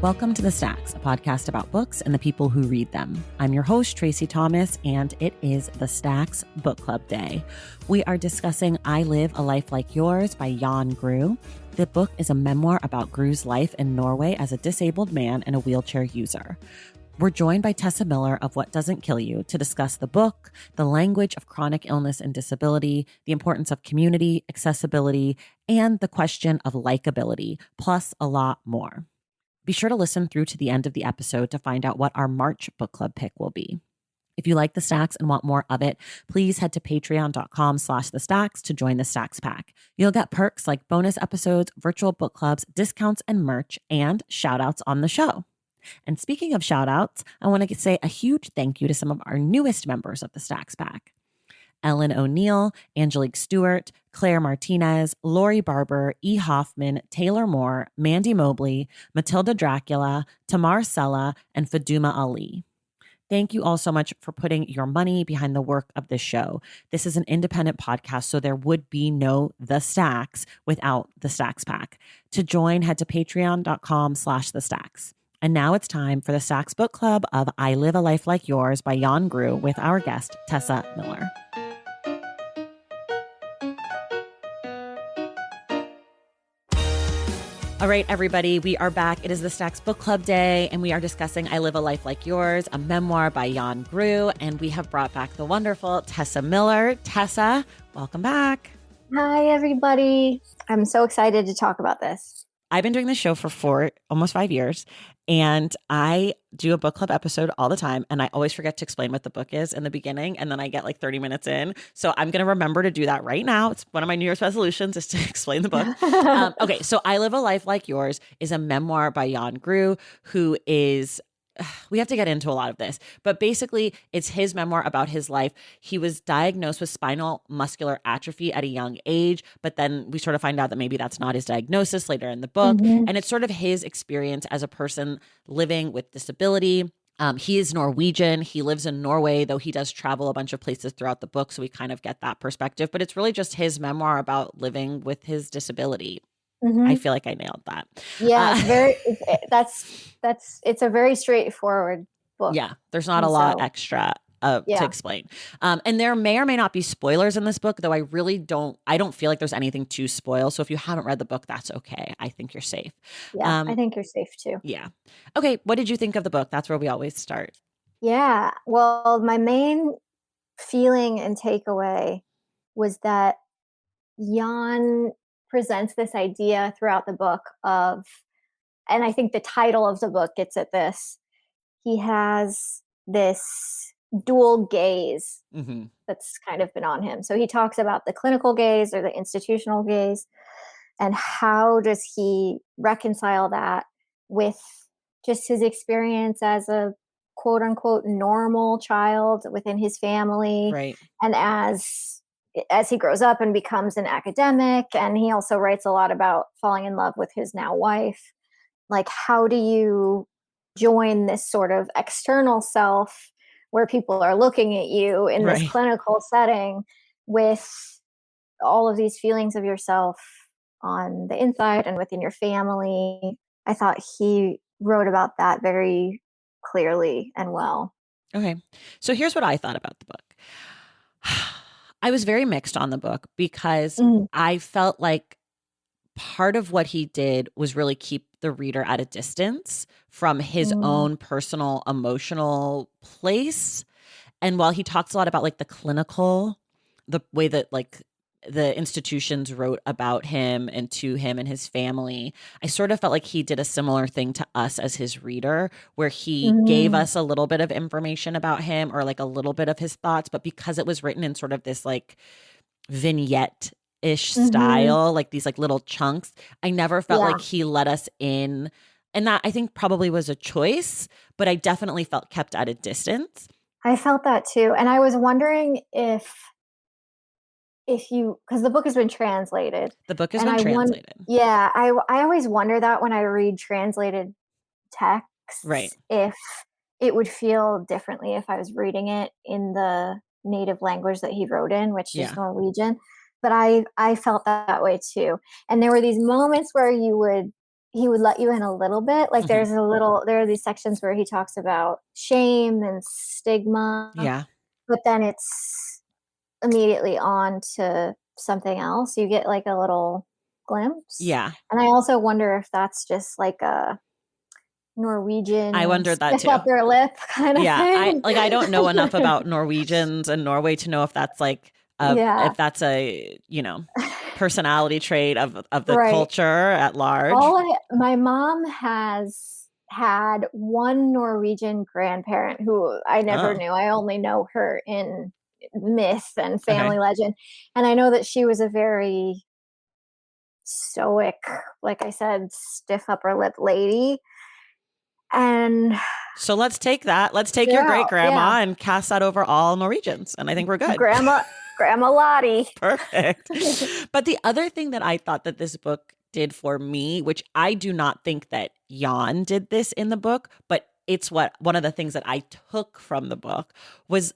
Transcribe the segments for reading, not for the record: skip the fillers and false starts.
Welcome to The Stacks, a podcast about books and the people who read them. I'm your host, Tracy Thomas, and it is The Stacks Book Club Day. We are discussing I Live a Life Like Yours by Jan Grue. The book is a memoir about Grue's life in Norway as a disabled man and a wheelchair user. We're joined by Tessa Miller of What Doesn't Kill You to discuss the book, the language of chronic illness and disability, the importance of community, accessibility, and the question of likability, plus a lot more. Be sure to listen through to the end of the episode to find out what our March book club pick will be. If you like The Stacks and want more of it, please head to patreon.com/thestacks to join the Stacks Pack. You'll get perks like bonus episodes, virtual book clubs, discounts and merch, and shout outs on the show. And speaking of shout outs, I want to say a huge thank you to some of our newest members of the Stacks Pack. Ellen O'Neill, Angelique Stewart, Claire Martinez, Lori Barber, E. Hoffman, Taylor Moore, Mandy Mobley, Matilda Dracula, Tamar Sella, and Faduma Ali. Thank you all so much for putting your money behind the work of this show. This is an independent podcast, so there would be no The Stacks without the Stacks Pack. To join, head to patreon.com/thestacks. And now it's time for the Stacks Book Club of I Live a Life Like Yours by Jan Grue with our guest, Tessa Miller. All right, everybody, we are back. It is the Stacks Book Club Day, and we are discussing I Live a Life Like Yours, a memoir by Jan Grue, and we have brought back the wonderful Tessa Miller. Tessa, welcome back. Hi, everybody. I'm so excited to talk about this. I've been doing this show for almost 5 years, and I do a book club episode all the time, and I always forget to explain what the book is in the beginning, and then I get like 30 minutes in. So I'm going to remember to do that right now. It's one of my New Year's resolutions is to explain the book. Okay, so I Live a Life Like Yours is a memoir by Jan Grue, who is... We have to get into a lot of this, but basically it's his memoir about his life. He was diagnosed with spinal muscular atrophy at a young age, but then we sort of find out that maybe that's not his diagnosis later in the book. Mm-hmm. And it's sort of his experience as a person living with disability. He is Norwegian. He lives in Norway, though he does travel a bunch of places throughout the book. So we kind of get that perspective, but it's really just his memoir about living with his disability. Mm-hmm. I feel like I nailed that. Yeah, it's a very straightforward book. Yeah, there's not a lot extra to explain. And there may or may not be spoilers in this book, though I don't feel like there's anything to spoil. So if you haven't read the book, that's okay. I think you're safe. Yeah, I think you're safe too. Yeah. Okay, what did you think of the book? That's where we always start. Yeah, well, my main feeling and takeaway was that Jan presents this idea throughout the book of, and I think the title of the book gets at this, he has this dual gaze that's kind of been on him. So he talks about the clinical gaze or the institutional gaze, and how does he reconcile that with just his experience as a quote unquote normal child within his family, right? And as he grows up and becomes an academic. And he also writes a lot about falling in love with his now wife. Like, how do you join this sort of external self where people are looking at you in this clinical setting with all of these feelings of yourself on the inside and within your family? I thought he wrote about that very clearly and well. Okay. So here's what I thought about the book. I was very mixed on the book because I felt like part of what he did was really keep the reader at a distance from his own personal emotional place. And while he talks a lot about like the way that like the institutions wrote about him and to him and his family, I sort of felt like he did a similar thing to us as his reader, where he gave us a little bit of information about him or like a little bit of his thoughts, but because it was written in sort of this like vignette-ish style, like these like little chunks, I never felt like he let us in. And that I think probably was a choice, but I definitely felt kept at a distance. I felt that too. And I was wondering if you, because the book has been translated. The book has been translated. I always wonder that when I read translated texts, right, if it would feel differently if I was reading it in the native language that he wrote in, which is Norwegian. But I felt that way too. And there were these moments where you would he would let you in a little bit. Like Hmm. there are these sections where he talks about shame and stigma, Yeah. but then it's immediately on to something else. You get like a little glimpse. Yeah. And I also wonder if that's just like a I Norwegian wondered that stiff too. upper lip kind of Yeah, thing. I don't know enough about Norwegians and Norway to know if that's like Yeah. if that's a, personality trait of the Right. culture at large. My mom has had one Norwegian grandparent who I never Oh, knew. I only know her in myth and okay. family legend. And I know that she was a very stoic, like I said, stiff upper lip lady. And So let's take that. Let's take your yeah, great yeah. grandma and cast that over all Norwegians. And I think we're good. Grandma Lottie. Perfect. But the other thing that I thought that this book did for me, which I do not think that Jan did this in the book, but it's what one of the things that I took from the book was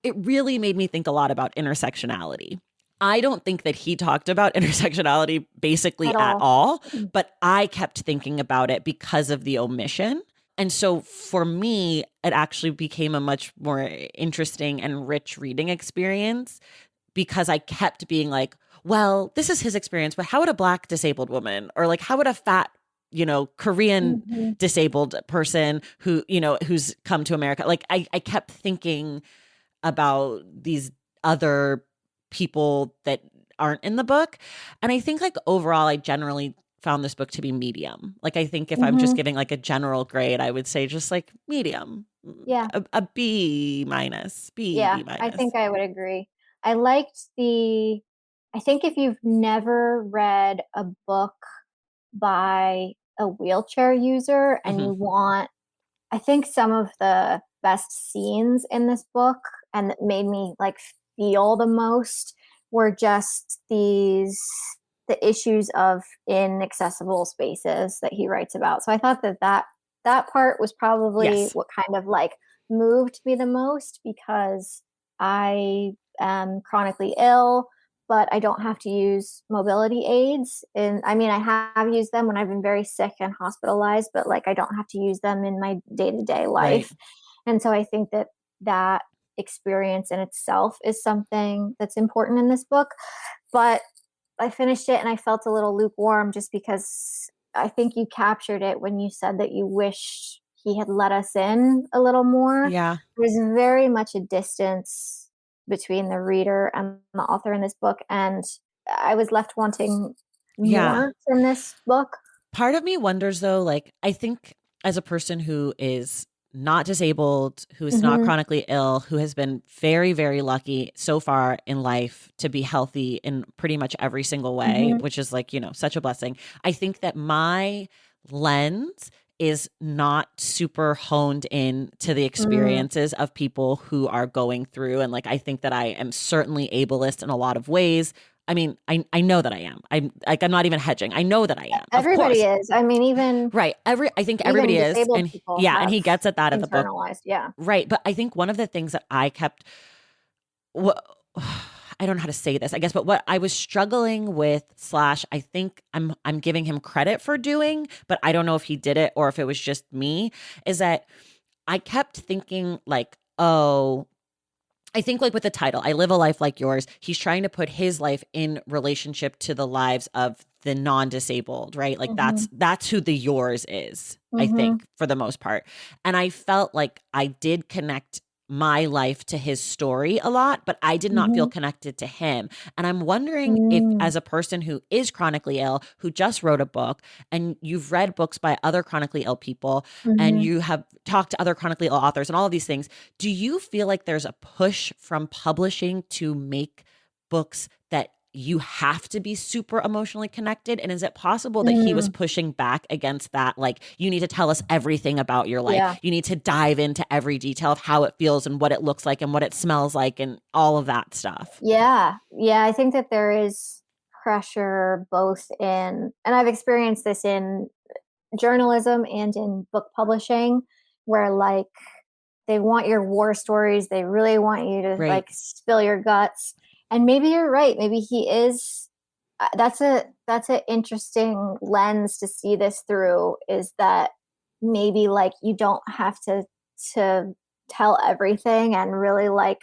it really made me think a lot about intersectionality. I don't think that he talked about intersectionality basically At at all. all, but I kept thinking about it because of the omission. And so for me, it actually became a much more interesting and rich reading experience because I kept being like, well, this is his experience, but how would a Black disabled woman or like how would a fat, Korean Mhm. disabled person who's come to America? Like I kept thinking about these other people that aren't in the book. And I think like overall, I generally found this book to be medium. Like I think if I'm just Mhm. giving like a general grade, I would say just like medium, Yeah. a B minus, B Yeah, I minus. think I would agree. I liked the I think if you've never read a book by a wheelchair user and Hmm. you want, I think some of the best scenes in this book and that made me like feel the most were just the issues of inaccessible spaces that he writes about. So I thought that part was probably Yes. what kind of like moved me the most because I am chronically ill, but I don't have to use mobility aids. And I mean, I have used them when I've been very sick and hospitalized, but like I don't have to use them in my day to day Right. life. And so I think that experience in itself is something that's important in this book. But I finished it and I felt a little lukewarm just because I think you captured it when you said that you wish he had let us in a little more. Yeah. There's very much a distance between the reader and the author in this book, and I was left wanting Yeah. more from this book. Part of me wonders though, like, I think as a person who is not disabled, who is not Mm-hmm. chronically ill, who has been very, very lucky so far in life to be healthy in pretty much every single way, Mm-hmm. which is like, such a blessing. I think that my lens is not super honed in to the Mm, experiences of people who are going through. And like, I think that I am certainly ableist in a lot of ways. I mean, I know that I am. I'm like, I'm not even hedging. I know that I am. Of everybody course. is. I mean, Right. I think even everybody is. disabled And people yeah, and have he gets at that in the book. internalized. Yeah. Right. But I think one of the things that I kept, what, I don't know how to say this, I guess, but what I was struggling with, slash, I think I'm giving him credit for doing, but I don't know if he did it or if it was just me, is that I kept thinking like, oh, I think like with the title, I live a life like yours, he's trying to put his life in relationship to the lives of the non-disabled, right? Like Mm-hmm. that's who the yours is, I Mm-hmm. think, for the most part. And I felt like I did connect my life to his story a lot, but I did not feel Mm-hmm. connected to him. And I'm wondering if, Mm, as a person who is chronically ill, who just wrote a book, and you've read books by other chronically ill people, and mm-hmm. you have talked to other chronically ill authors and all of these things, do you feel like there's a push from publishing to make books that you have to be super emotionally connected? And is it possible that he was Mm, pushing back against that? Like, you need to tell us everything about your life. yeah. You need to dive into every detail of how it feels and what it looks like and what it smells like and all of that stuff. Yeah. Yeah. I think that there is pressure both in, and I've experienced this in journalism and in book publishing, where like they want your war stories. They really want you to Right. like spill your guts. And maybe you're right. Maybe he is that's an interesting lens to see this through, is that maybe like you don't have to tell everything and really like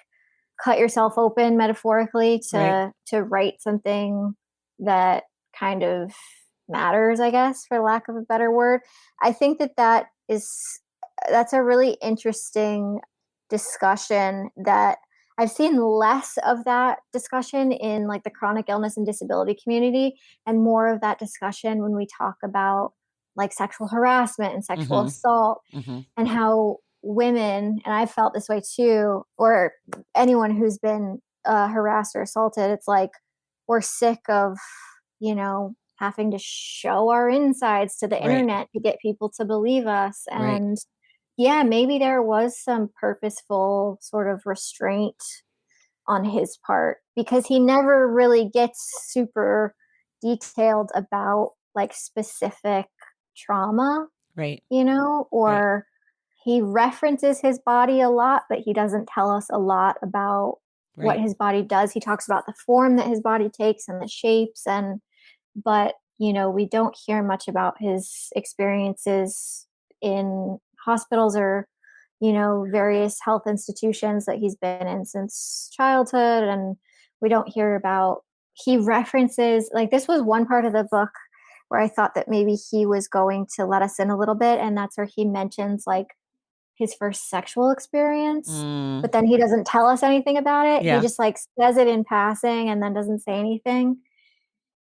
cut yourself open metaphorically Right. to write something that kind of matters, I guess, for lack of a better word. I think that's a really interesting discussion that I've seen less of that discussion in like the chronic illness and disability community, and more of that discussion when we talk about like sexual harassment and sexual Mm-hmm. assault, Mm-hmm. and how women, and I've felt this way too, or anyone who's been harassed or assaulted, it's like we're sick of, having to show our insides to the Right. internet to get people to believe us. Right. And yeah, maybe there was some purposeful sort of restraint on his part, because he never really gets super detailed about like specific trauma, Right. Right. or he references his body a lot, but he doesn't tell us a lot about what Right. his body does. He talks about the form that his body takes and the shapes, but we don't hear much about his experiences in hospitals or various health institutions that he's been in since childhood. And we don't hear about, he references, like, this was one part of the book where I thought that maybe he was going to let us in a little bit, and that's where he mentions like his first sexual experience, Mm. but then he doesn't tell us anything about it. He Yeah. just like says it in passing and then doesn't say anything.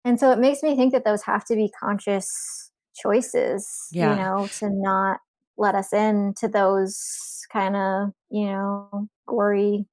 And so it makes me think that those have to be conscious choices, Yeah. to not let us into those kind of, gory,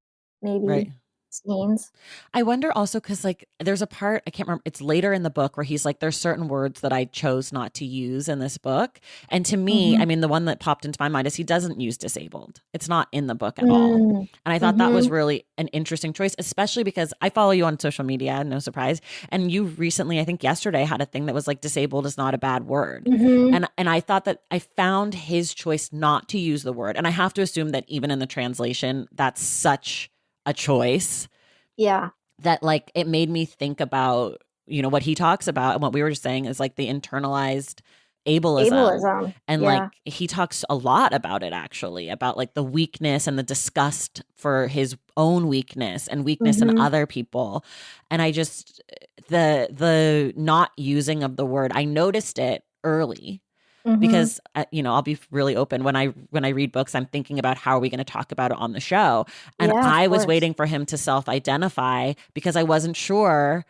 Right. maybe, scenes. I wonder also because, like, there's a part, I can't remember, it's later in the book where he's like, there's certain words that I chose not to use in this book. And to me, I Mhm. mean, the one that popped into my mind is he doesn't use disabled. It's not in the book at all. Mm. And I thought that was Mhm. really an interesting choice, especially because I follow you on social media, no surprise. And you recently, I think yesterday, had a thing that was like disabled is not a bad word. Mhm. And I thought that I found his choice not to use the word. And I have to assume that even in the translation, that's such a choice Yeah. that like it made me think about, what he talks about and what we were just saying is like the internalized ableism. Ableism. And like Yeah. he talks a lot about it, actually, about like the weakness and the disgust for his own weakness and weakness in Mhm. other people. And I just, the not using of the word, I noticed it early Mhm. because I'll be really open. When I read books, I'm thinking about how are we going to talk about it on the show. And Yeah, of I was course. waiting for him to self-identify because I wasn't sure,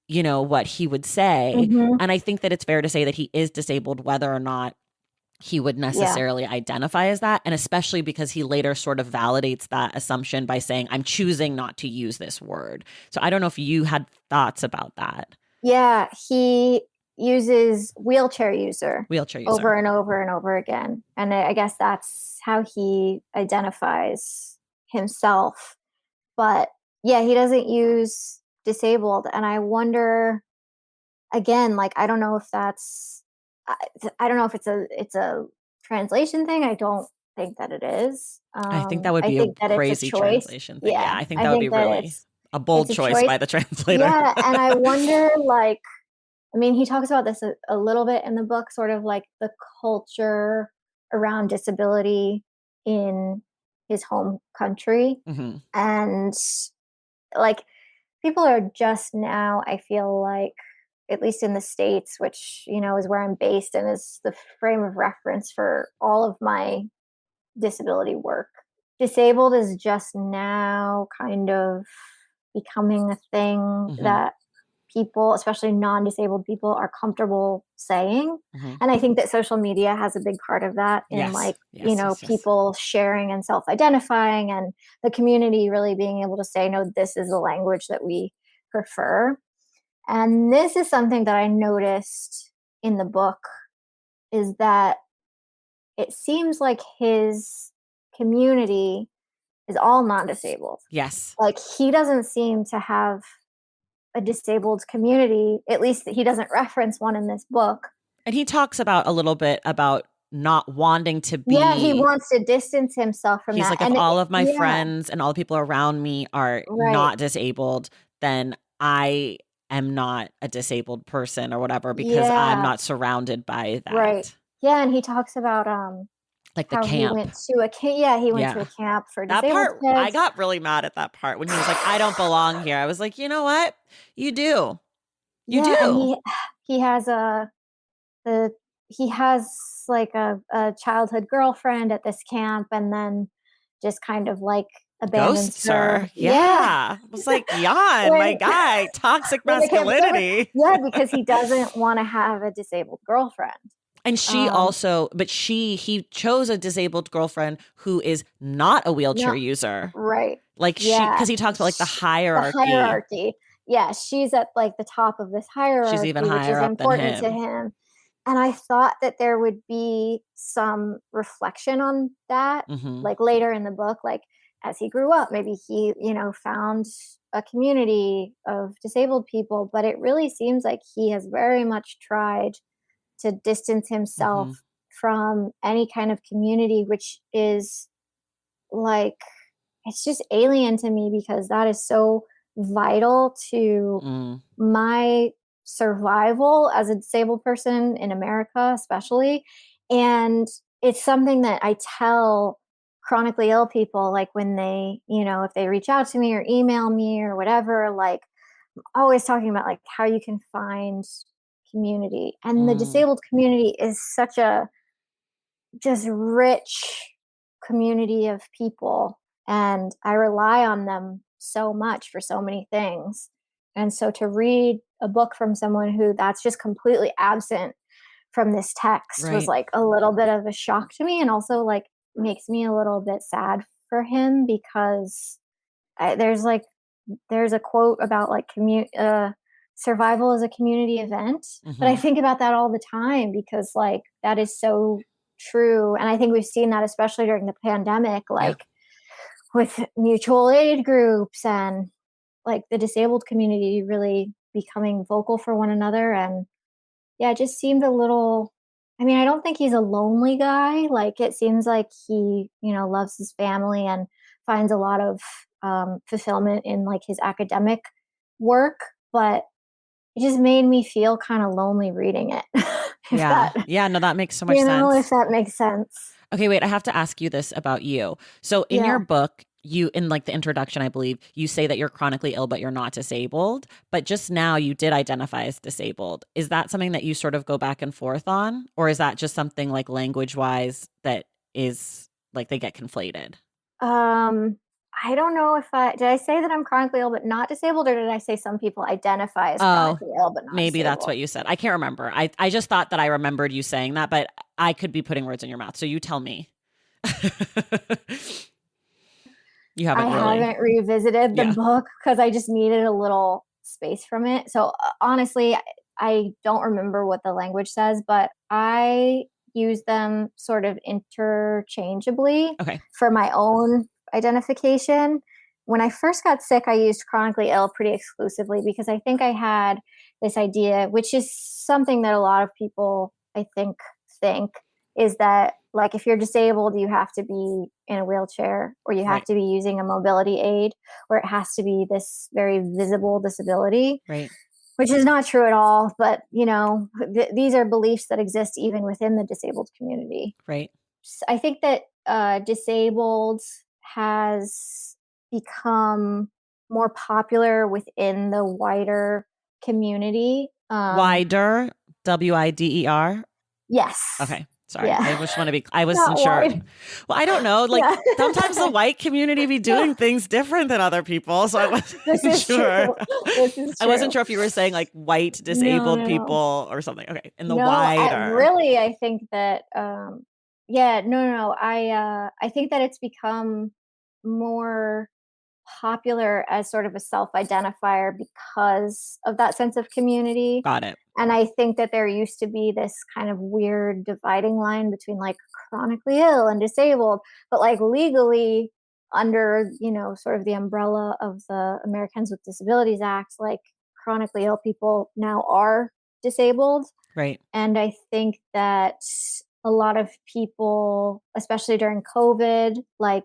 what he would say. Mhm. And I think that it's fair to say that he is disabled, whether or not he would Yeah. necessarily identify as that. And especially because he later sort of validates that assumption by saying, I'm choosing not to use this word. So I don't know if you had thoughts about that. Yeah, he uses wheelchair user Wheelchair user. over and over and over again. And I guess that's how he identifies himself. But yeah, he doesn't use disabled. And I wonder, again, like, I don't know if I I don't know if it's a translation thing. I don't think that it is. I think that would I be a think that it's a crazy choice. translation thing. Yeah, Yeah, I think I that would be think that really a bold it's a choice choice. by the translator. Yeah, and I wonder, like, I mean, he talks about this a little bit in the book, sort of like the culture around disability in his home country. Hmm. And like, people are just now, I feel like, at least in the States, which, is where I'm based and is the frame of reference for all of my disability work. Disabled is just now kind of becoming a thing Hmm. that people, especially non-disabled people, are comfortable saying. Hmm. And I think that social media has a big part of that, in Yes. like, Yes. Yes. Yes. people sharing and self-identifying, and the community really being able to say, no, this is the language that we prefer. And this is something that I noticed in the book, is that it seems like his community is all non-disabled. Yes. Like, he doesn't seem to have a disabled community, at least he doesn't reference one in this book. And he talks about a little bit about not wanting to Yeah, he be. wants to distance himself from He's that. like, if And all of my yeah, friends and all the people around me are right. not disabled, then I am not a disabled person or whatever because I'm Yeah, not surrounded by right. that. Yeah, and he talks about Like the how he camp. went to a camp. Yeah, he went to a Yeah. camp for That disabled part, I kids. got really mad at that part when he was like, I don't belong here. I was like, you know what? You do. You Yeah, and do. he has the he has like a childhood girlfriend at this camp, and then just kind of like abandons Ghosts her. her. Yeah. Yeah. I was like, Jan, my when guy, toxic when the camp's over. masculinity. Yeah, because he doesn't want to have a disabled girlfriend. And she Um, also, but he chose a disabled girlfriend who is not a wheelchair no, user. right. Like Yeah. because he talks about like the The hierarchy. hierarchy. Yeah, she's at like the top of this She's even hierarchy, which is higher up than important to him. him. And I thought that there would be some reflection on that, Mm-hmm. like later in the book, like as he grew up, maybe he, found a community of disabled people. But it really seems like he has very much tried to distance himself Mm-hmm. from any kind of community, which is like, it's just alien to me because that is so vital to Mm. my survival as a disabled person in America, especially. And it's something that I tell chronically ill people, like when they, if they reach out to me or email me or whatever, like always talking about like how you can find community. And the Mm. disabled community is such a just rich community of people, and I rely on them so much for so many things. And so to read a book from someone who that's just completely absent from this text was Right. like a little bit of a shock to me, and also like makes me a little bit sad for him because there's a quote about like survival is a community event, but I Mm-hmm. think about that all the time because like that is so true. And I think we've seen that especially during the pandemic, Yeah. like with mutual aid groups and like the disabled community really becoming vocal for one another. And yeah, it just seemed a little, I mean, I don't think he's a lonely guy. Like it seems like he, loves his family and finds a lot of fulfillment in like his academic work, but it just made me feel kind of lonely reading it. if Yeah. that, Yeah. No, that makes so much if sense. that makes sense. Okay, wait, I have to ask you this about you. So in your Yeah. book, you in like the introduction, I believe, you say that you're chronically ill, but you're not disabled. But just now you did identify as disabled. Is that something that you sort of go back and forth on? Or is that just something like language wise that is like they get conflated? Um, I don't know if did I say that I'm chronically ill but not disabled, or did I say some people identify as Oh, chronically ill but not maybe that's disabled? what you said. I can't remember. I just thought that I remembered you saying that, but I could be putting words in your mouth. So you tell me. You I haven't really. haven't revisited the Yeah. book because I just needed a little space from it. So honestly, I don't remember what the language says, but I use them sort of interchangeably Okay. for my own identification. When I first got sick, I used chronically ill pretty exclusively because I think I had this idea, which is something that a lot of people I think is that like if you're disabled, you have to be in a wheelchair or you have Right. to be using a mobility aid, or it has to be this very visible disability, Right. which is not true at all. But these are beliefs that exist even within the disabled community. Right. I think that disabled has become more popular within the wider community. Wider, Wider. Yes. Okay. Sorry. I Yeah. just want to be, I wasn't Not sure. wide. Well, I don't know. Like Yeah. sometimes the white community be No, doing things different than other people. So I this wasn't is sure. true. This is I wasn't true. sure if you were saying like white No, disabled no, no. people or something. Okay. In the No, wider. really, I think that, yeah, no, no, no. I think that it's become more popular as sort of a self-identifier because of that sense of community. Got it. And I think that there used to be this kind of weird dividing line between like chronically ill and disabled, but like legally under, sort of the umbrella of the Americans with Disabilities Act, like chronically ill people now are disabled. Right. And I think that a lot of people, especially during COVID, like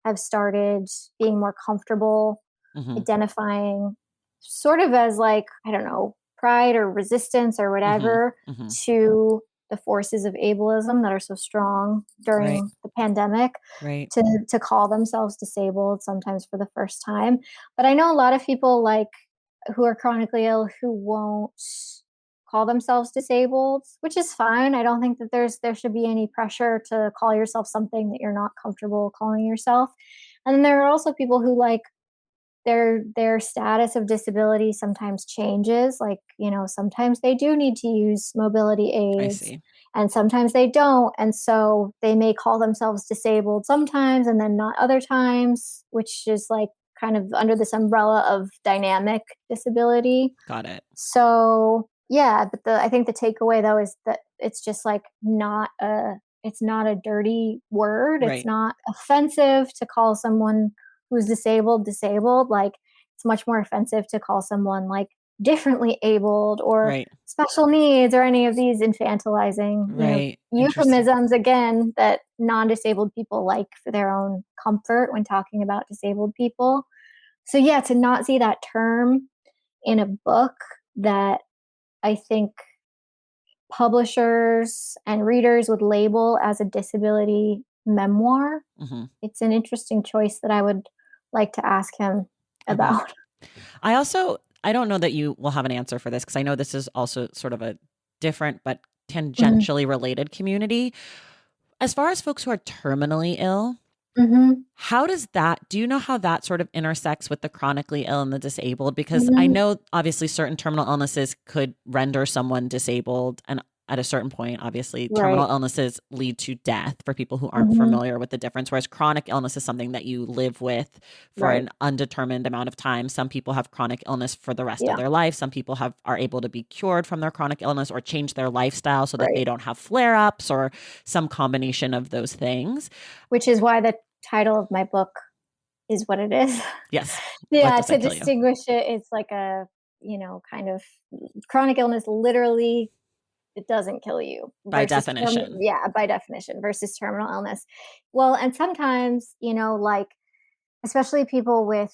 have started being more comfortable Hmm. identifying sort of as like, I don't know, pride or resistance or Mm-hmm. whatever Mm-hmm. to the forces of ableism that are so strong Right. during the pandemic, Right. to call themselves disabled sometimes for the first time. But I know a lot of people like who are chronically ill who won't call themselves disabled, which is fine. I don't think that there should be any pressure to call yourself something that you're not comfortable calling yourself. And then there are also people who like their status of disability sometimes changes. Like, sometimes they do need to use mobility I aids see. and sometimes they don't. And so they may call themselves disabled sometimes and then not other times, which is like kind of under this umbrella of dynamic disability. Got it. So yeah, but I think the takeaway though is that it's just like it's not a dirty word. It's Right. not offensive to call someone who's disabled. Like it's much more offensive to call someone like differently abled or Right. special needs or any of these infantilizing, Right. Interesting. euphemisms again that non-disabled people like for their own comfort when talking about disabled people. So yeah, to not see that term in a book that I think publishers and readers would label as a disability memoir, Mm-hmm. it's an interesting choice that I would like to ask him Okay. about. I don't know that you will have an answer for this because I know this is also sort of a different but Mhm. tangentially related community. As far as folks who are terminally ill, Mhm. do you know how that sort of intersects with the chronically ill and the disabled? Because I Mhm. know obviously certain terminal illnesses could render someone disabled. And at a certain point, obviously, Right. terminal illnesses lead to death for people who aren't Mhm. familiar with the difference. Whereas chronic illness is something that you live with for Right. an undetermined amount of time. Some people have chronic illness for the rest of Yeah. their life. Some people are able to be cured from their chronic illness or change their lifestyle so that Right. they don't have flare ups or some combination of those things. Which is why the title of my book is what it is. Yes. What Yeah, does to that kill you? distinguish it, it's like kind of chronic illness literally it doesn't kill you By versus definition. yeah, by definition versus terminal illness. Well, and sometimes, like especially people with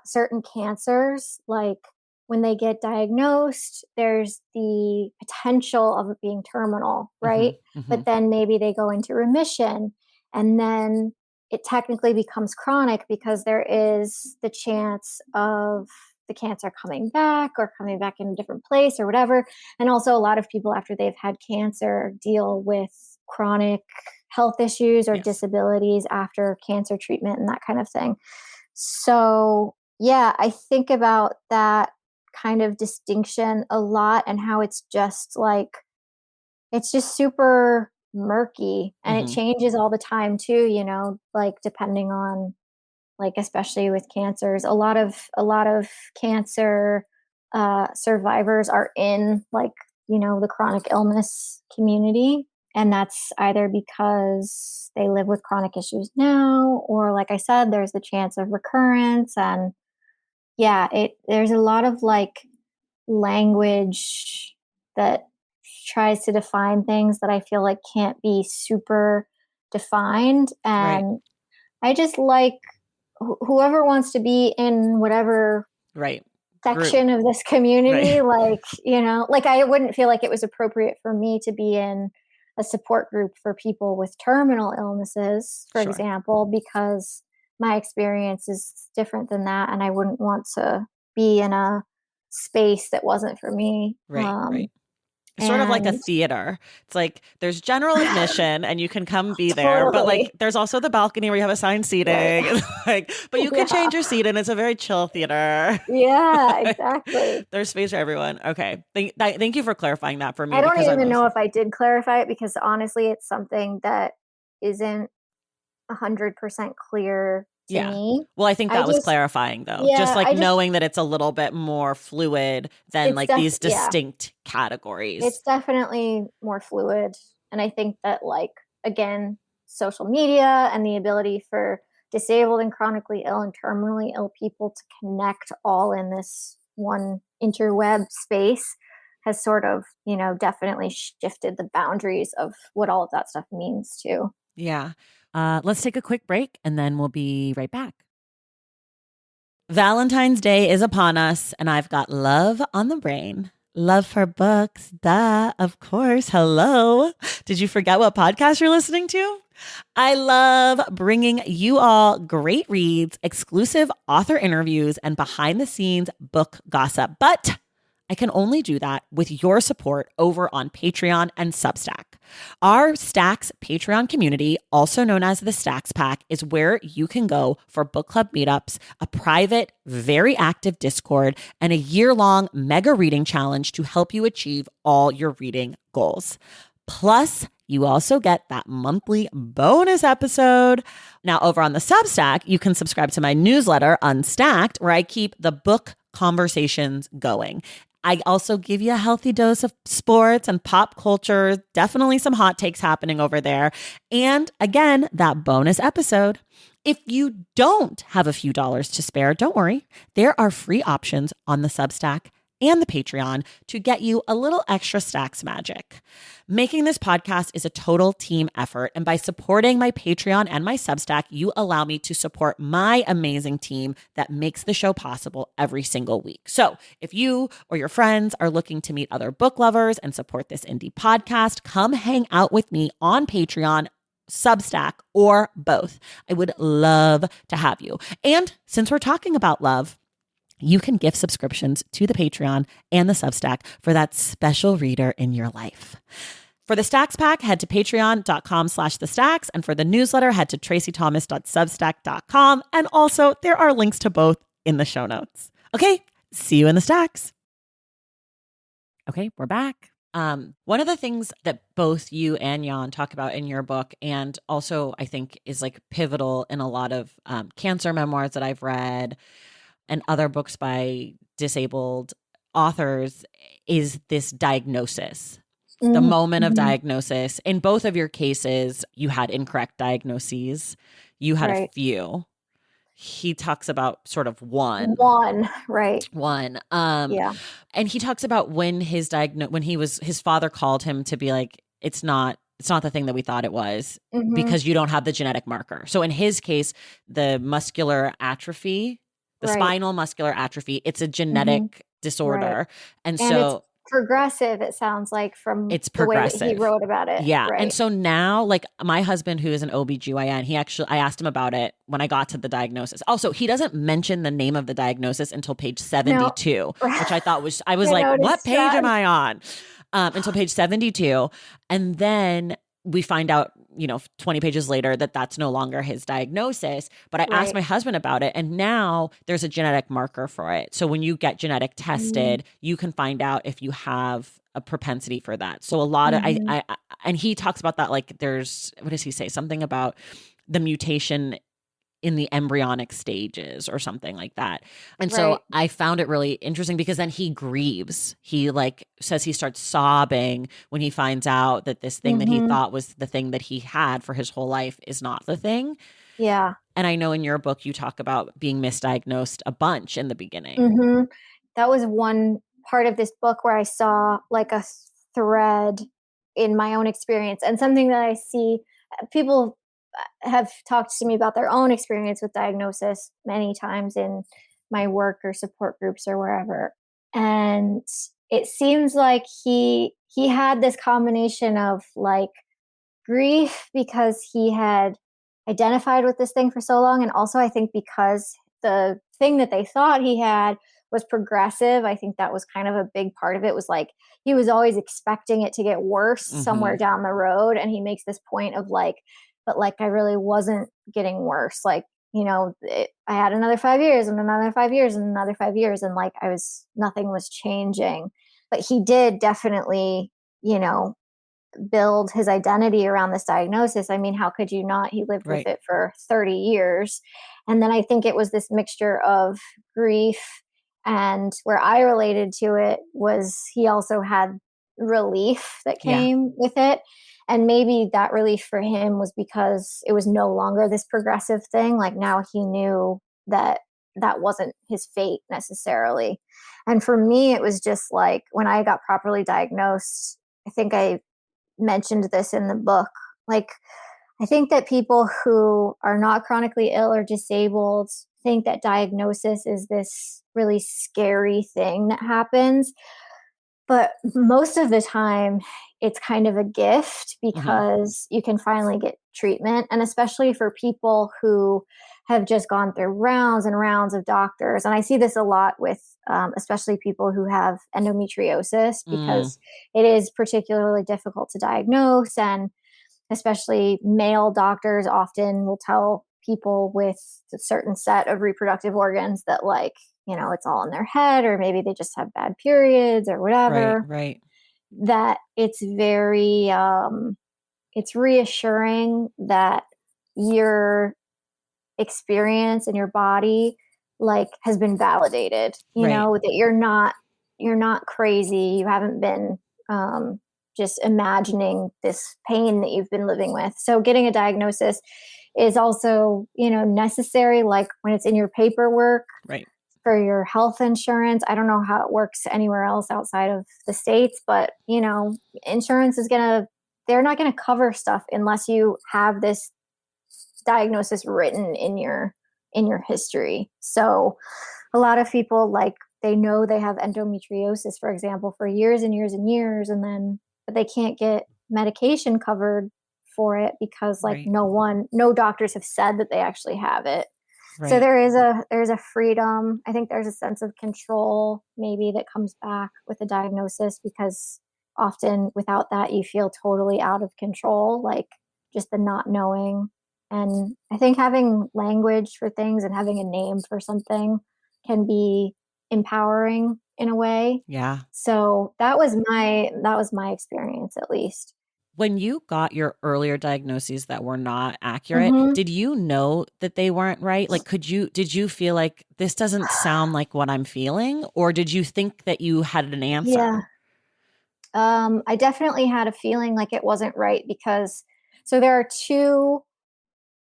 certain cancers, like when they get diagnosed, there's the potential of it being terminal, Mm-hmm. right? Mm-hmm. But then maybe they go into remission and then it technically becomes chronic because there is the chance of the cancer coming back or coming back in a different place or whatever. And also, a lot of people after they've had cancer deal with chronic health issues or Yes. disabilities after cancer treatment and that kind of thing. So, yeah, I think about that kind of distinction a lot and how it's just super murky and it Mm-hmm. changes all the time too, like depending on like especially with cancers. A lot of cancer survivors are in like, the chronic illness community. And that's either because they live with chronic issues now, or like I said, there's the chance of recurrence. And yeah, there's a lot of like language that tries to define things that I feel like can't be super defined. Right. And I just like whoever wants to be in whatever Right. Grue. section of this Right. community, like, like I wouldn't feel like it was appropriate for me to be in a support group for people with terminal illnesses, for Sure. example, because my experience is different than that. And I wouldn't want to be in a space that wasn't for me. Right. Right. It's sort of like a And theater. It's like there's general admission and you can come be there, but like totally. there's also the balcony where you have assigned Right. seating. Like, but you could Yeah. change your seat and it's a very chill theater. Yeah, Like, exactly. there's space for everyone. Okay. Thank you for clarifying that for me I don't because I even was, know if I did clarify it because honestly, it's something that isn't 100% clear to yeah. me. Well, I think I that was just, clarifying though. Just yeah, like knowing that it's a little bit more fluid than like these yeah, distinct categories. it's definitely more fluid. And I think that, like, again, social media and the ability for disabled and chronically ill and terminally ill people to connect all in this one interweb space has sort of, definitely shifted the boundaries of what all of that stuff means too. Yeah. Let's take a quick break and then we'll be right back. Valentine's Day is upon us, and I've got love on the brain. Love for books, duh, of course. Hello. Did you forget what podcast you're listening to? I love bringing you all great reads, exclusive author interviews, and behind the scenes book gossip. But I can only do that with your support over on Patreon and Substack. Our Stacks Patreon community, also known as the Stacks Pack, is where you can go for book club meetups, a private, very active Discord, and a year-long mega reading challenge to help you achieve all your reading goals. Plus, you also get that monthly bonus episode. Now, over on the Substack, you can subscribe to my newsletter, Unstacked, where I keep the book conversations going. I also give you a healthy dose of sports and pop culture, definitely some hot takes happening over there. And again, that bonus episode. If you don't have a few dollars to spare, don't worry. There are free options on the Substack and the Patreon to get you a little extra Stacks magic. Making this podcast is a total team effort, and by supporting my Patreon and my Substack, you allow me to support my amazing team that makes the show possible every single week. So if you or your friends are looking to meet other book lovers and support this indie podcast, come hang out with me on Patreon, Substack, or both. I would love to have you. And since we're talking about love, you can gift subscriptions to the Patreon and the Substack for that special reader in your life. For the Stacks Pack, head to patreon.com/thestacks. And for the newsletter, head to tracythomas.substack.com. And also, there are links to both in the show notes. Okay, see you in the Stacks. Okay, we're back. One of the things that both you and Jan talk about in your book, and also I think is like pivotal in a lot of cancer memoirs that I've read, and other books by disabled authors, is this diagnosis, the moment of diagnosis. In both of your cases, you had incorrect diagnoses. You had a few. He talks about sort of one. Right. One. Yeah. And he talks about when his father called him to be like, it's not the thing that we thought it was, because you don't have the genetic marker. So in his case, the muscular atrophy, the spinal muscular atrophy, it's a genetic disorder. Right. And so it's progressive, it sounds like, from it's the way that progressive. he wrote about it. Yeah. Right. And so now, like, my husband, who is an OBGYN, I asked him about it when I got to the diagnosis. Also, he doesn't mention the name of the diagnosis until page 72, No. which I thought was, I was like, what page am I on? Until page 72. And then we find out, 20 pages later that that's no longer his diagnosis. But I asked my husband about it, and now there's a genetic marker for it. So when you get genetic tested, you can find out if you have a propensity for that. So a lot of, and he talks about that, like there's, what does he say? Something about the mutation in the embryonic stages or something like that. And so I found it really interesting, because then he grieves. He says he starts sobbing when he finds out that this thing that he thought was the thing that he had for his whole life is not the thing. Yeah. And I know in your book, you talk about being misdiagnosed a bunch in the beginning. That was one part of this book where I saw like a thread in my own experience, and something that I see people have talked to me about their own experience with diagnosis many times in my work or support groups or wherever. And it seems like he had this combination of like grief because he had identified with this thing for so long, and also I think because the thing that they thought he had was progressive. I think that was kind of a big part of it, was like he was always expecting it to get worse somewhere down the road, and he makes this point of like, but like I really wasn't getting worse. Like, I had another 5 years and another 5 years and another 5 years, and like nothing was changing. But he did definitely, build his identity around this diagnosis. I mean, how could you not? He lived with it for 30 years. And then I think it was this mixture of grief, and where I related to it was he also had relief that came with it. And maybe that relief for him was because it was no longer this progressive thing. Like now he knew that that wasn't his fate necessarily. And for me, it was just like when I got properly diagnosed, I think I mentioned this in the book. Like, I think that people who are not chronically ill or disabled think that diagnosis is this really scary thing that happens. But most of the time, it's kind of a gift Hmm. because you can finally get treatment. And especially for people who have just gone through rounds and rounds of doctors. And I see this a lot with especially people who have endometriosis Mm, because it is particularly difficult to diagnose. And especially male doctors often will tell people with a certain set of reproductive organs that, like, it's all in their head, or maybe they just have bad periods or right, whatever, right, that it's reassuring that your experience in your body, like, has been validated, right, that you're not crazy. You haven't been um, just imagining this pain that you've been living with. So getting a diagnosis is also, necessary, like when it's in your paperwork right, for your health insurance. I don't know how it works anywhere else outside of the States, but insurance is they're not gonna cover stuff unless you have this diagnosis written in your history. So a lot of people, like, they know they have endometriosis, for example, for years and years and years, and then but they can't get medication covered for it because, like, right, no doctors have said that they actually have it. So right. there's a freedom. I think there's a sense of control maybe that comes back with a diagnosis, because often without that you feel totally out of control, like just the not knowing. And I think having language for things and having a name for something can be empowering in a way. Yeah. So that was my experience, at least. When you got your earlier diagnoses that were not accurate, Mhm. did you know that they weren't right? Like, did you feel like this doesn't sound like what I'm feeling? Or did you think that you had an Yeah. answer? I definitely had a feeling like it wasn't right because so there are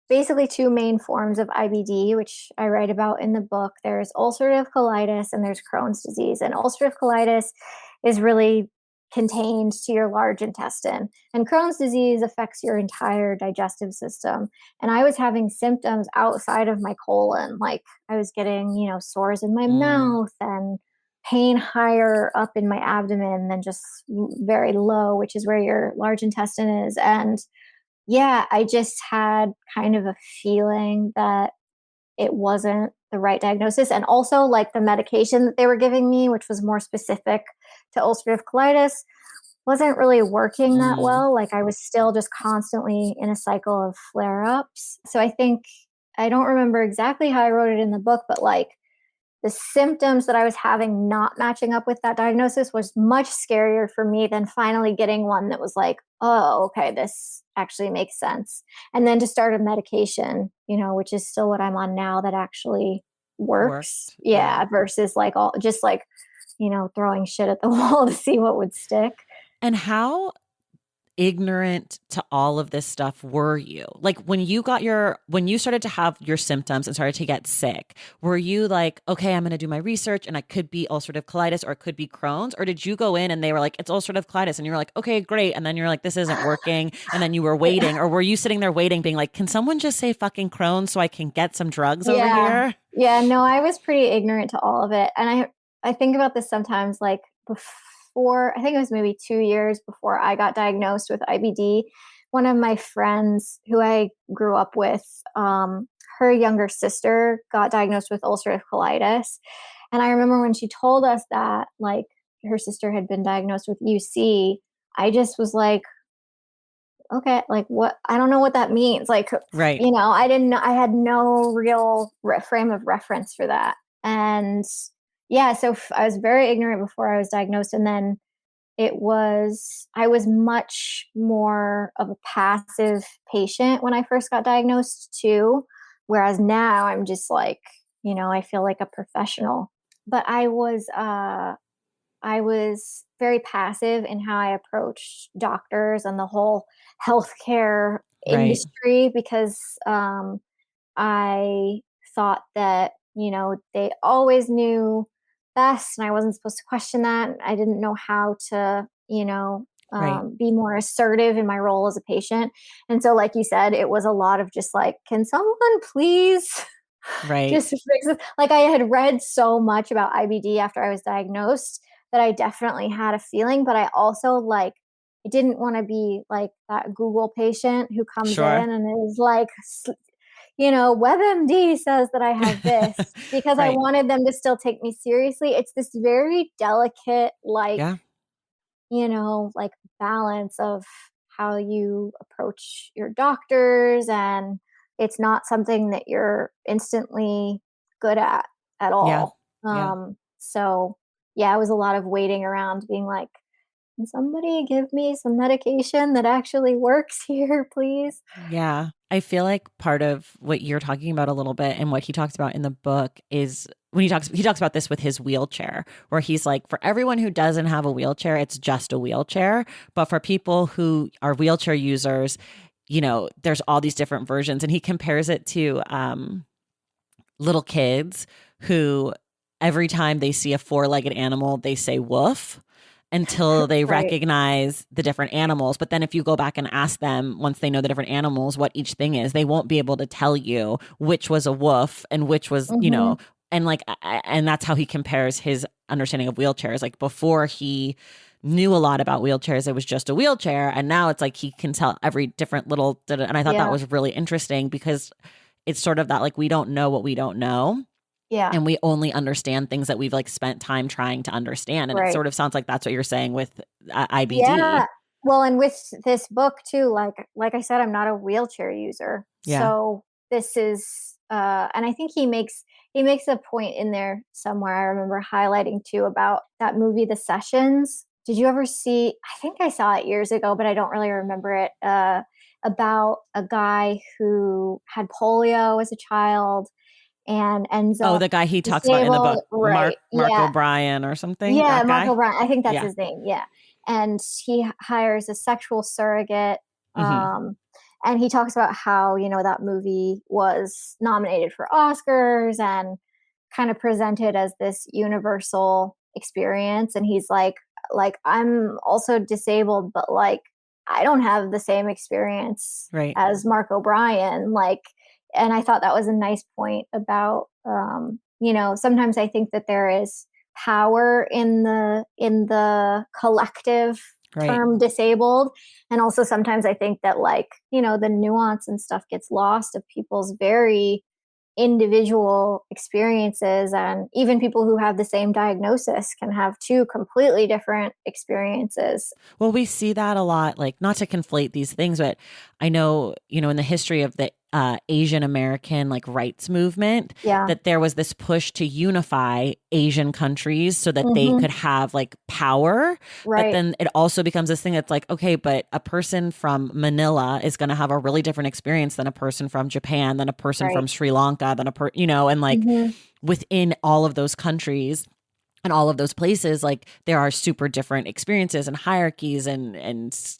basically two main forms of IBD, which I write about in the book. There's ulcerative colitis and there's Crohn's disease. And ulcerative colitis is really contained to your large intestine. And Crohn's disease affects your entire digestive system. And I was having symptoms outside of my colon. Like, I was getting, sores in my Mm, mouth and pain higher up in my abdomen than just very low, which is where your large intestine is. And yeah, I just had kind of a feeling that it wasn't the right diagnosis. And also, like, the medication that they were giving me, which was more specific to ulcerative colitis, wasn't really working that mm, well. Like, I was still just constantly in a cycle of flare ups. So I think, I don't remember exactly how I wrote it in the book, but like, the symptoms that I was having not matching up with that diagnosis was much scarier for me than finally getting one that was like, oh, okay, this actually makes sense. And then to start a medication, which is still what I'm on now, that actually works. worked. Yeah. Yeah, versus like all just like, throwing shit at the wall to see what would stick. And how ignorant to all of this stuff were you? Like when you started to have your symptoms and started to get sick, were you like, okay, I'm going to do my research and I could be ulcerative colitis or it could be Crohn's? Or did you go in and they were like, it's ulcerative colitis? And you were like, okay, great. And then you're like, this isn't working. And then you were waiting, or were you sitting there waiting, being like, can someone just say fucking Crohn's so I can get some drugs over Yeah. here? Yeah, no, I was pretty ignorant to all of it. And I think about this sometimes, like, before, I think it was maybe 2 years before I got diagnosed with IBD, one of my friends who I grew up with, her younger sister got diagnosed with ulcerative colitis. And I remember when she told us that, like, her sister had been diagnosed with UC, I just was like, okay, like, what? I don't know what that means. Like, Right. I didn't know, I had no real frame of reference for that. And yeah, so I was very ignorant before I was diagnosed. And then I was much more of a passive patient when I first got diagnosed too. Whereas now I'm just like, I feel like a professional. But I was very passive in how I approached doctors and the whole healthcare Right. industry, because I thought that, they always knew best and I wasn't supposed to question that. I didn't know how to, Right. be more assertive in my role as a patient. And so, like you said, it was a lot of just like, can someone please Right. just to fix it. Like I had read so much about IBD after I was diagnosed that I definitely had a feeling, but I also like I didn't want to be like that Google patient who comes Sure. in and is like, WebMD says that I have this, because I Right. wanted them to still take me seriously. It's this very delicate, Yeah. like balance of how you approach your doctors, and it's not something that you're instantly good at Yeah. all. Yeah. So yeah, it was a lot of waiting around being like, can somebody give me some medication that actually works here, please? Yeah. I feel like part of what you're talking about a little bit and what he talks about in the book is when he talks about this with his wheelchair, where he's like, for everyone who doesn't have a wheelchair, it's just a wheelchair. But for people who are wheelchair users, there's all these different versions. And he compares it to little kids who every time they see a four-legged animal, they say woof until they Right. recognize the different animals. But then if you go back and ask them, once they know the different animals, what each thing is, they won't be able to tell you which was a woof and which was, Hmm. and like, and that's how he compares his understanding of wheelchairs. Like before he knew a lot about wheelchairs, it was just a wheelchair. And now it's like he can tell every different little, and I thought that Yeah. was really interesting because it's sort of that like we don't know what we don't know, Yeah. and we only understand things that we've like spent time trying to understand. And it Right. sort of sounds like that's what you're saying with IBD. Yeah. Well, and with this book too, like I said, I'm not a wheelchair user. Yeah. So this is and I think he makes a point in there somewhere. I remember highlighting too about that movie The Sessions. Did you ever see, I think I saw it years ago, but I don't really remember it. About a guy who had polio as a child and ends Oh, up the guy he talks about in the book, disabled. Right. Mark Yeah. O'Brien or something. Yeah, That Mark guy. O'Brien. I think that's Yeah. his name. Yeah. And he hires a sexual surrogate. Hmm. Um, and he talks about how, that movie was nominated for Oscars and kind of presented as this universal experience. And he's like, I'm also disabled, but like, I don't have the same experience Right. as Mark O'Brien. Like, and I thought that was a nice point about, sometimes I think that there is power in the collective Right. term disabled, and also sometimes I think that like the nuance and stuff gets lost of people's very individual experiences, and even people who have the same diagnosis can have two completely different experiences. Well, we see that a lot, like not to conflate these things, but I know, in the history of the Asian American like rights movement, Yeah. that there was this push to unify Asian countries so that they Hmm. could have like power. But Right. then it also becomes this thing that's like, okay, but a person from Manila is going to have a really different experience than a person from Japan, than a person Right. from Sri Lanka, than and like Hmm. within all of those countries and all of those places, like there are super different experiences and hierarchies and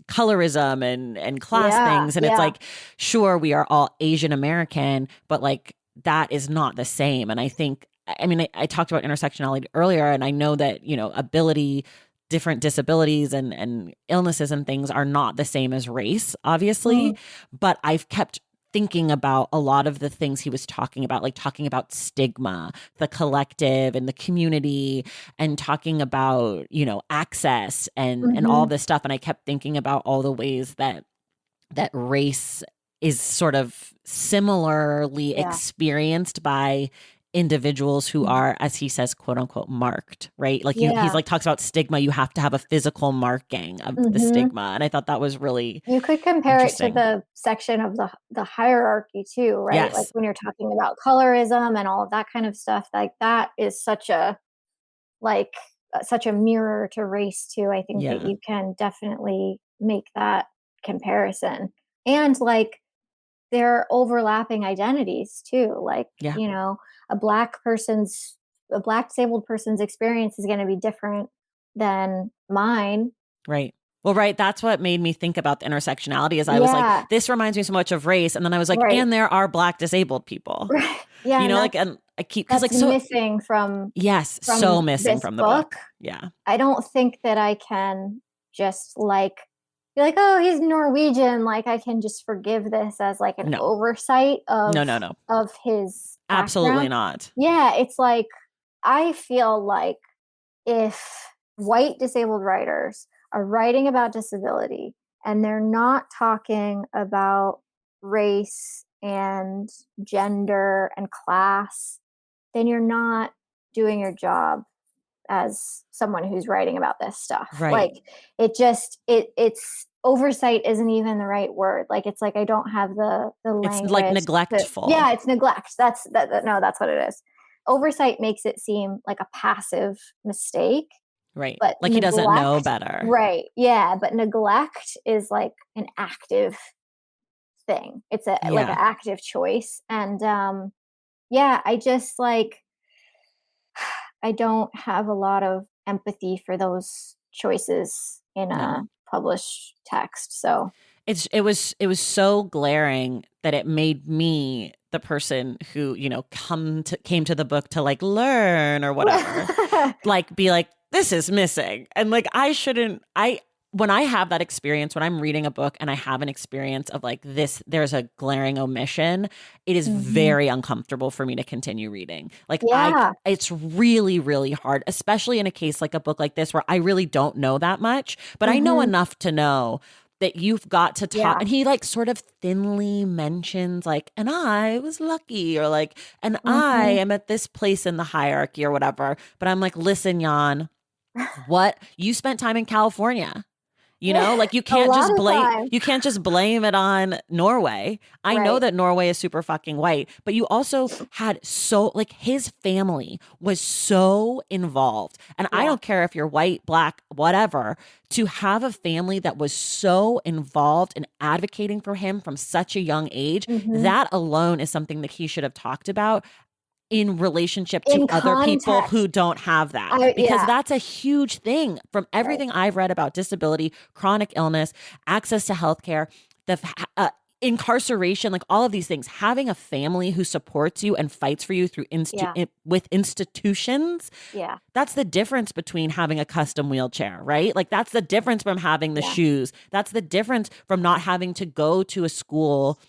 colorism and class Yeah. things. And it's Yeah. like, sure, we are all Asian American, but like that is not the same. And I think, I mean, I talked about intersectionality earlier, and I know that, ability, different disabilities and illnesses and things are not the same as race, obviously. Mm. But I've kept thinking about a lot of the things he was talking about, like talking about stigma, the collective and the community, and talking about, access and all Hmm. this stuff. And I kept thinking about all the ways that race is sort of similarly Yeah. experienced by individuals who Mhm. are, as he says, quote unquote, marked, right? Like he's Yeah. like talks about stigma. You have to have a physical marking of the Hmm. stigma. And I thought that was really You could compare it to interesting. the section of the hierarchy too, right? Like Yes. when you're talking about colorism and all of that kind of stuff, like that is like such a mirror to race too. I think that Yeah. you can definitely make that comparison. And like they're overlapping identities too. Like, Yeah. a black disabled person's experience is going to be different than mine. Right. Well, right. That's what made me think about the intersectionality is I was like, Yeah. this reminds me so much of race. And then I was like, Right. and there are Black disabled people, Right. Yeah, and like, and I keep, cause that's like, so missing from yes, so from missing this from the book. book. Yeah. I don't think that I can just like be like, "Oh, he's Norwegian," like I can just forgive this as like an No, oversight no, of no, no. of his Absolutely background. not. Yeah, it's like, I feel like if white disabled writers are writing about disability and they're not talking about race and gender and class, then you're not doing your job as someone who's writing about this stuff. Right. Like, it's oversight isn't even the right word. Like, it's like I don't have the It's like language neglectful. yeah, it's neglect. No, that's what it is. Oversight makes it seem like a passive mistake, Right. but Like he doesn't know neglect, better. right? Yeah, but neglect is like an active thing. It's a like an Yeah. active choice. And yeah, I just like, I don't have a lot of empathy for those choices in No. a published text. So It was so glaring that it made me the person who, came to the book to like learn or whatever, like be like, this is missing. And like I shouldn't I when I have that experience, when I'm reading a book and I have an experience of like this, there's a glaring omission, it is Mhm. very uncomfortable for me to continue reading. Like Yeah. it's really, really hard, especially in a case like a book like this where I really don't know that much, but I know Mhm. enough to know that you've got to talk. Yeah. And he like sort of thinly mentions like, and I was lucky, or like, and I Mhm. am at this place in the hierarchy or whatever. But I'm like, listen, Jan, what you spent time in California. Like A lot of time. you can't just blame it on Norway. I know Right. that Norway is super fucking white, but you also had so like his family was so involved. And I Yeah. don't care if you're white, black, whatever, to have a family that was so involved in advocating for him from such a young age, Mhm. that alone is something that he should have talked about in relationship to In other people who context. don't have that, I because Yeah. that's a huge thing from Right. everything I've read about disability, chronic illness, access to healthcare, incarceration, like all of these things. Having a family who supports you and fights for you through Yeah. with institutions, Yeah. that's the difference between having a custom wheelchair, right? Like that's the difference from having the Yeah. shoes. That's the difference from not having to go to a school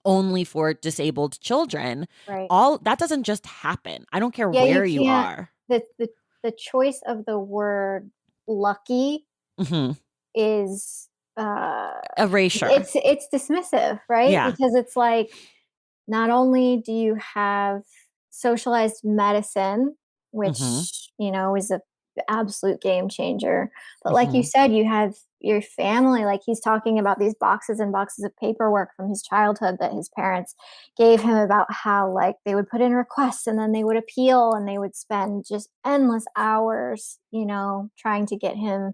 only for disabled children. Right. All that doesn't just happen. I don't care Yeah, you where you can't are. the choice of the word lucky Hmm. is uh Erasure. it's dismissive, right? Yeah. Because it's like, not only do you have socialized medicine, Hmm. which, is a absolute game changer, but like you Hmm. said, you have your family. Like, he's talking about these boxes and boxes of paperwork from his childhood that his parents gave him, about how like they would put in requests and then they would appeal and they would spend just endless hours, trying to get him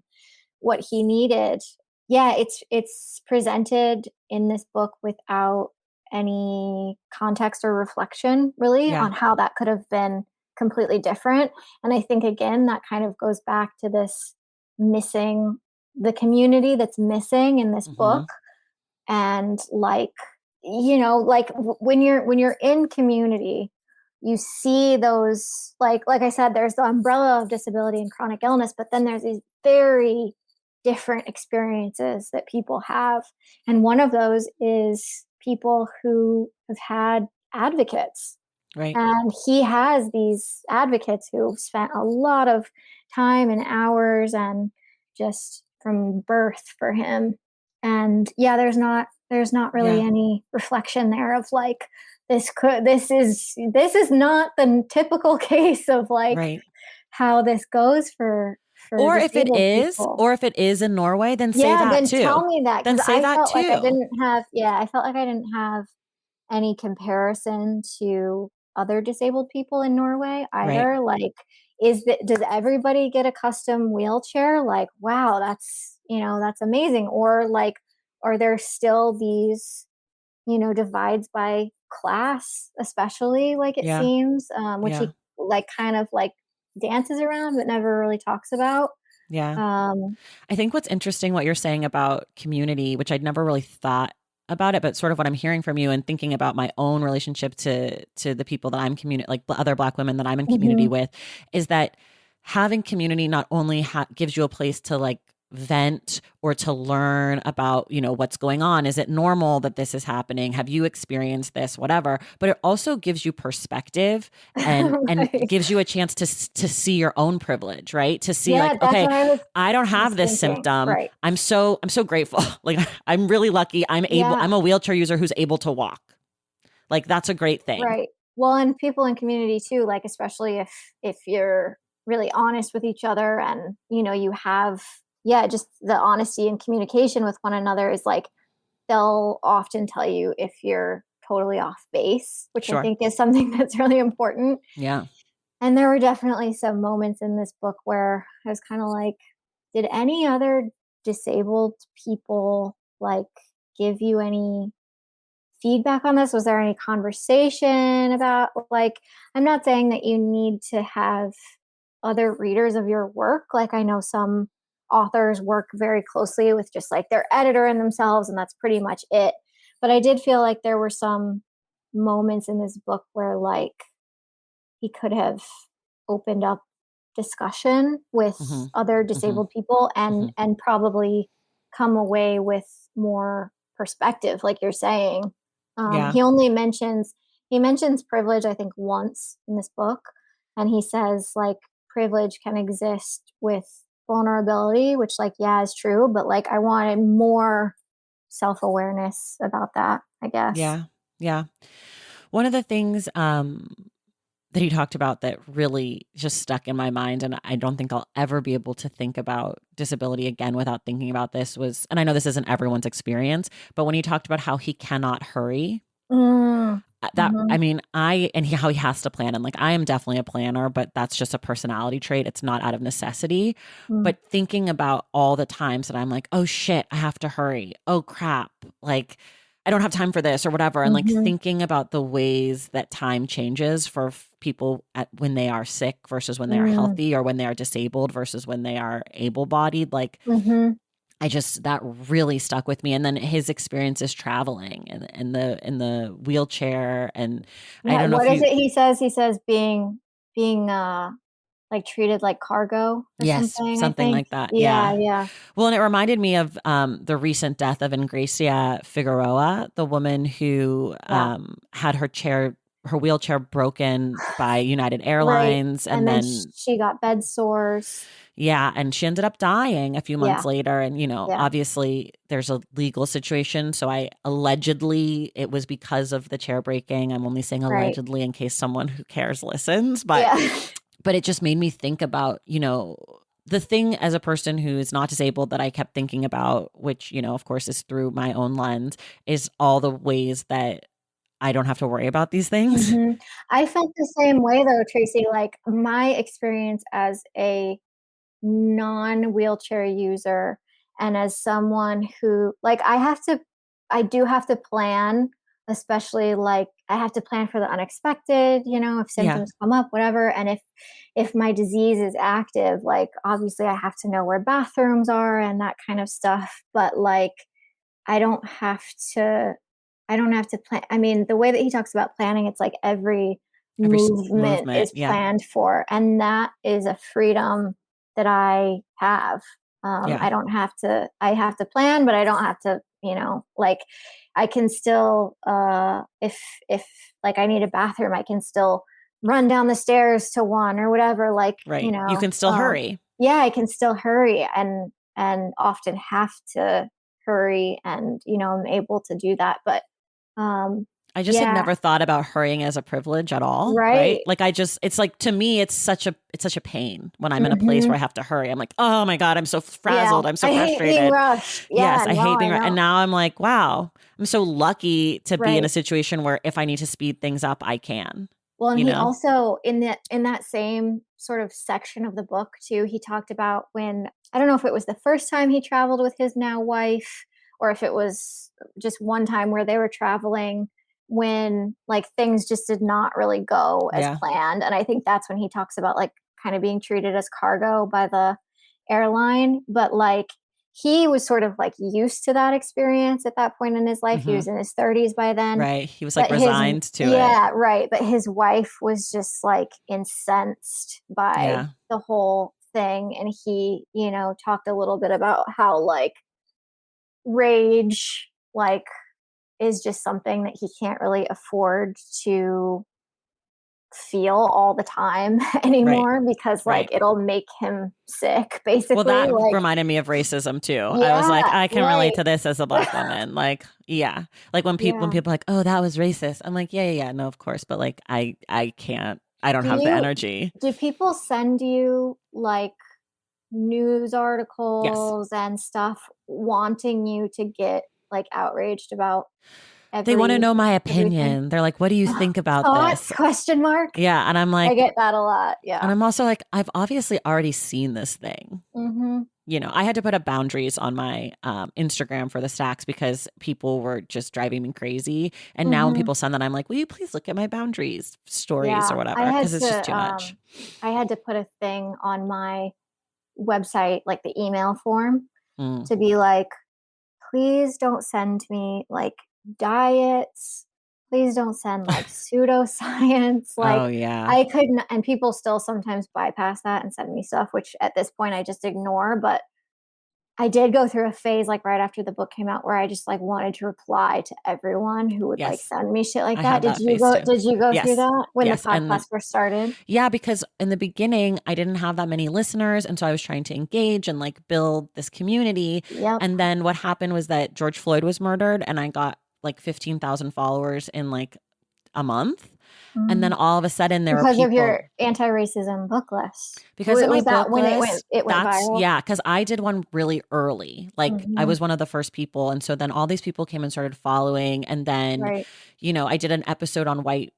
what he needed. Yeah, it's presented in this book without any context or reflection really Yeah. on how that could have been completely different. And I think, again, that kind of goes back to this missing the community that's missing in this Hmm. book. And like, like when you're in community, you see those, like I said, there's the umbrella of disability and chronic illness, but then there's these very different experiences that people have. And one of those is people who have had advocates. Right. And he has these advocates who spent a lot of time and hours and just from birth for him. And yeah, there's not really Yeah. any reflection there of like, this is not the typical case of like Right. how this goes for disabled people. Or if it is in Norway, then say Yeah, that then too. tell me that, Then because say that too. I felt like I didn't have any comparison to other disabled people in Norway Right. either. Like, does everybody get a custom wheelchair? Like, wow, that's amazing. Or like, are there still these, divides by class, especially, like it Yeah. seems, which Yeah. he like kind of like dances around but never really talks about. Yeah. Um, I think what's interesting what you're saying about community, which I'd never really thought about it, but sort of what I'm hearing from you and thinking about my own relationship to the people that I'm like other Black women that I'm in community mhm, with, is that having community not only gives you a place to like vent or to learn about, what's going on. Is it normal that this is happening? Have you experienced this? Whatever. But it also gives you perspective and Right. gives you a chance to see your own privilege, right? To see Yeah, like, that's okay, what I I don't was have this thinking. symptom. Right. I'm so grateful. Like I'm really lucky. Yeah. I'm a wheelchair user who's able to walk. Like that's a great thing. Right. Well, and people in community too, like especially if you're really honest with each other and you have, yeah, just the honesty and communication with one another is like they'll often tell you if you're totally off base, which I Sure. think is something that's really important. Yeah. And there were definitely some moments in this book where I was kind of like, did any other disabled people like give you any feedback on this? Was there any conversation about like, I'm not saying that you need to have other readers of your work. Like I know some authors work very closely with just like their editor and themselves, and that's pretty much it. But I did feel like there were some moments in this book where like he could have opened up discussion with Mm-hmm. other Mm-hmm. disabled people Mm-hmm. and probably come away with more perspective like you're saying. Yeah. He mentions privilege I think once in this book, and he says like privilege can exist with vulnerability, which like yeah is true, but like I wanted more self-awareness about that, I guess. Yeah. Yeah. One of the things that he talked about that really just stuck in my mind, and I don't think I'll ever be able to think about disability again without thinking about this was, and I know this isn't everyone's experience, but when he talked about how he cannot hurry, Mm, that mhm, I mean, how he has to plan, and like I am definitely a planner, but that's just a personality trait. It's not out of necessity. mm, But thinking about all the times that I'm like, oh shit, I have to hurry. Oh crap, like I don't have time for this or whatever, and like mhm, thinking about the ways that time changes for people when they are sick versus when they are mm, healthy, or when they are disabled versus when they are able-bodied. Like mhm. that really stuck with me. And then his experiences traveling and in the wheelchair. And I Yeah, don't know what if is you, it he says? He says being like treated like cargo or yes, something, I something think. like that. Yeah, Yeah. yeah. Well, and it reminded me of the recent death of Ingracia Figueroa, the woman who Yeah. had her wheelchair broken by United Right. Airlines. And And then then, she got bed sores. yeah, and she ended up dying a few months Yeah, later. And, yeah. obviously there's a legal situation. So allegedly it was because of the chair breaking. I'm only saying Right. allegedly in case someone who cares listens. But Yeah. it just made me think about, the thing as a person who is not disabled that I kept thinking about, which, of course is through my own lens, is all the ways that I don't have to worry about these things. Mhm. I felt the same way though, Tracy, like my experience as a non-wheelchair user and as someone who like I do have to plan, especially like I have to plan for the unexpected, if Yeah. symptoms come up, whatever. And if my disease is active, like obviously I have to know where bathrooms are and that kind of stuff. But like I don't have to I don't have to plan. I mean, the way that he talks about planning, it's like every movement Movement. is Yeah. planned for, and that is a freedom that I have. Yeah. I don't have to. I have to plan, but I don't have to. Like I can still, if like I need a bathroom, I can still run down the stairs to one or whatever. Like Right. You can still hurry. yeah, I can still hurry and often have to hurry, and I'm able to do that. But um I just had yeah, never thought about hurrying as a privilege at all, right? right. Like it's like to me it's such a pain when I'm in a place Hmm. where I have to hurry. I'm like, "Oh my god, I'm so Yeah, frazzled. I'm so I hate being frustrated." rushed. Yes, Yeah, I no, hate I being and know. now I'm like, "Wow, I'm so lucky to be in a Right. situation where if I need to speed things up, I can." Well, and You he know? also in that same sort of section of the book too, he talked about when I don't know if it was the first time he traveled with his now wife or if it was just one time where they were traveling when like things just did not really go as Yeah. planned. And I think that's when he talks about like kind of being treated as cargo by the airline, but like he was sort of like used to that experience at that point in his life. He Mhm. was in his 30s by then. Right. He was like But his resigned to it. Yeah, right, but his wife was just, like, incensed by Yeah. the whole thing, and he, talked a little bit about how like rage like is just something that he can't really afford to feel all the time Right. anymore because like Right. it'll make him sick Well, basically. that Like, reminded me of racism too. I was like, yeah, I can relate right. to this as a Black woman. Like, yeah. Like when Yeah. people are like, oh, that was racist. I'm like, yeah. No, of course. But like, I can't, I don't Do have the you energy. do people send you like news Yes. articles and stuff wanting you to get like outraged about They want to know my everything? opinion. They're like, what do you think about Thoughts? this? Question mark. Yeah. And I'm I like, get that a lot. and Yeah. I'm also like, I've obviously already seen this thing. Mm-hmm. I had to put up boundaries on my Instagram for the stacks because people were just driving me crazy. And now when Mm-hmm. people send that, I'm like, will you please look at my boundaries stories or Yeah. whatever? Because it's just too much. I had to put a thing on my website, like the email form, Mm. to be like, please don't send me like diets. Please don't send like pseudoscience. Like, Oh, yeah. I couldn't, and people still sometimes bypass that and send me stuff, which at this point I just ignore. But I did go through a phase like right after the book came out where I just like wanted to reply to everyone who would like Yes. send me shit like I that. had that phase too. Did you go through Yes. that when the Yes. And podcast then, first started? yeah, because in the beginning, I didn't have that many listeners. And so I was trying to engage and like build this community. Yep. And then what happened was that George Floyd was murdered and I got like 15,000 followers in like a month. And then Mm. all of a sudden there were Because of people your anti-racism book list. because of my Was that book when list. it went That's viral? yeah, because I did one really early. Like I Mm-hmm. was one of the first people. And so then all these people came and started following. And then, Right. I did an episode on white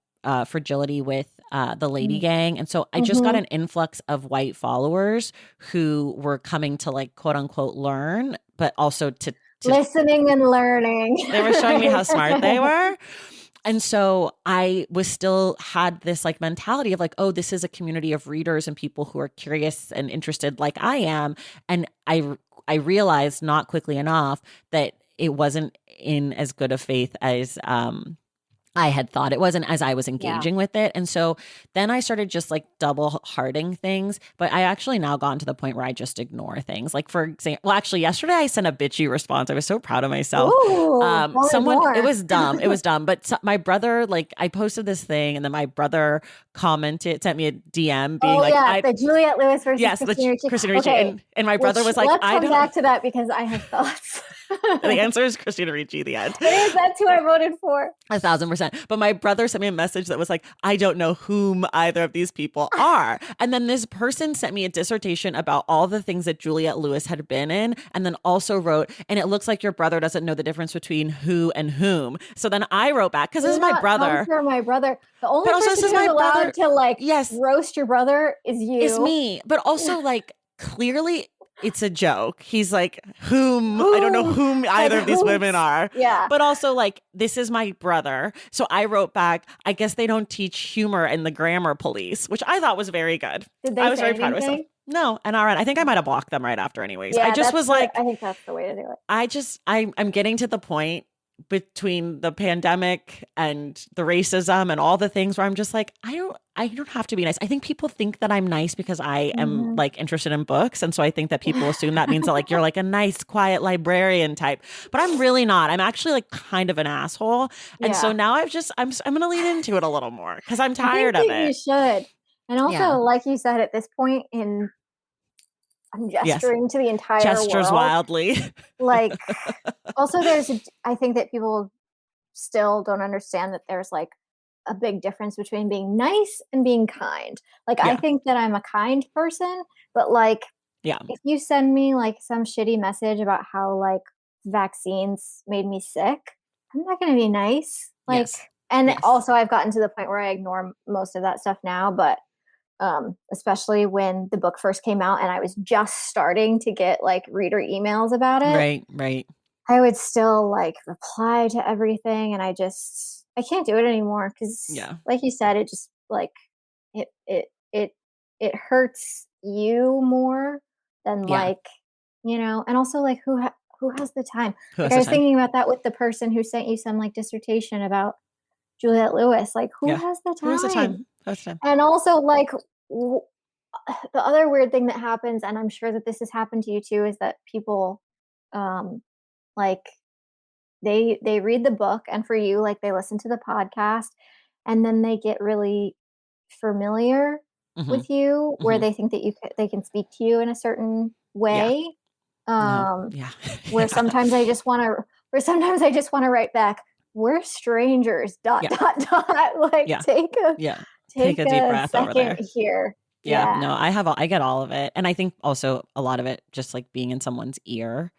fragility with the Lady Mm-hmm. Gang. And so I just got an influx of white followers who were coming to like quote unquote learn, but also to Listening and learning. they were showing me how smart they were. And so I was still had this like mentality of like, oh, this is a community of readers and people who are curious and interested like I am. And I realized not quickly enough that it wasn't in as good a faith as I had thought it wasn't as I was Yeah. engaging with it. And so then I started just like double hearting things. But I actually now gotten to the point where I just ignore things. Like, for example, well, actually, yesterday I sent a bitchy response. I was so proud of myself. Ooh, tell me Someone, it more. was dumb. It was dumb. But my brother, like, I posted this thing and then my brother sent me a DM being Oh like, yeah, the Juliette Lewis versus yes, Christina Ricci. Christina Ricci. Okay, And my brother was like, let's I come don't. back to that because I have thoughts. The answer is Christina Ricci, the end. It is. That's who I voted for. 1,000%. But my brother sent me a message that was like, I don't know whom either of these people are. And then this person sent me a dissertation about all the things that Juliette Lewis had been in. And then also wrote, and it looks like your brother doesn't know the difference between who and whom. So then I wrote back, because this is my brother. For my brother. The only But also, person this is who's my allowed brother. to like Yes. roast your brother is you. Is me. But also like clearly it's a joke. He's like, I don't know whom either of these women are. Yeah. But also like, this is my brother. So I wrote back, I guess they don't teach humor in the grammar police, which I thought was very good. Did they I was say very proud of myself. anything? No, and all right. I think I might have blocked them right after anyways. Yeah, I just was like, I think that's the way to do it. I'm getting to the point between the pandemic and the racism and all the things where I'm just like, I don't have to be nice. I think people think that I'm nice because I am like interested in books. And so I think that people assume that means that like you're like a nice, quiet librarian type. But I'm really not. I'm actually like kind of an asshole. And so now I'm gonna lean into it a little more because I'm tired of it. You should. And also, like you said, at this point I'm gesturing to the entire Gestures world. wildly. Like, also I think that people still don't understand that there's like a big difference between being nice and being kind. Like, I think that I'm a kind person, but like, if you send me like some shitty message about how like vaccines made me sick, I'm not going to be nice. Like, also I've gotten to the point where I ignore most of that stuff now, but especially when the book first came out and I was just starting to get like reader emails about it. Right. I would still like reply to everything, and I can't do it anymore because, like you said, it just like it hurts you more than like, and also like who has the time? Like, I was thinking about that with the person who sent you some like dissertation about Juliette Lewis. Like, who has the time? Who has the time? And also like, the other weird thing that happens, and I'm sure that this has happened to you too, is that people, like they read the book, and for you, like they listen to the podcast, and then they get really familiar Hmm. with you, where Hmm. they think that they can speak to you in a certain Yeah. way. No. Um, Yeah. where Yeah. sometimes I just want to, where sometimes I just want to write back, "We're strangers." Dot Yeah. dot dot. Like Yeah. Yeah. Take take a deep a breath over second there. here. Yeah. Yeah. No, I get all of it. And I think also a lot of it just like being in someone's ear.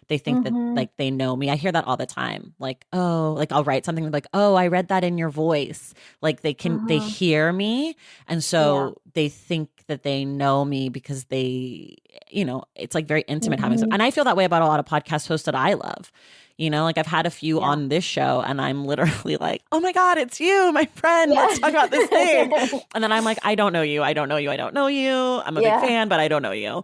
They think that Mhm. like they know me. I hear that all the time. Like, oh, like I'll write something like, oh, I read that in your voice. Like they Uh-huh. hear me. And Yeah. so they think that they know me because they, it's like very intimate having so, Mhm. and I feel that way about a lot of podcast hosts that I love. Like I've had a few Yeah. on this show and I'm literally like, oh my God, it's you, my friend. Yeah. Let's talk about this thing. And then I'm like, I don't know you. I don't know you. I don't know you. I'm a big Yeah. fan, but I don't know you.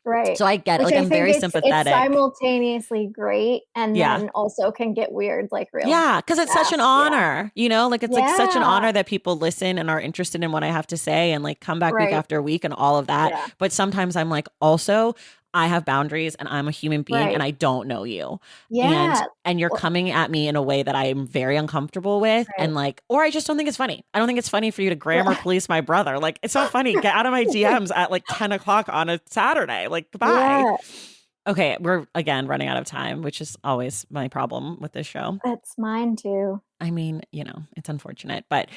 Right. So I get it. Which Like I I'm think very it's sympathetic. simultaneously great and Yeah. then also can get weird, like, real Yeah, because it's such an fast. Yeah. honor, like it's like such an Yeah. honor that people listen and are interested in what I have to say and like come back week Right. after week and all of that. Yeah. But sometimes I'm like, also, I have boundaries and I'm a human being and Right. I don't know you. And Yeah. and you're Well, coming at me in a way that I am very uncomfortable with right. and like, or I just don't think it's funny. I don't think it's funny for you to grammar Right. police my brother. Like, it's not funny. Get out of my DMs at like 10 o'clock on a Saturday. Like, goodbye. Yeah. Okay, we're again running out of time, which is always my problem with this show. That's mine too. I mean, it's unfortunate, but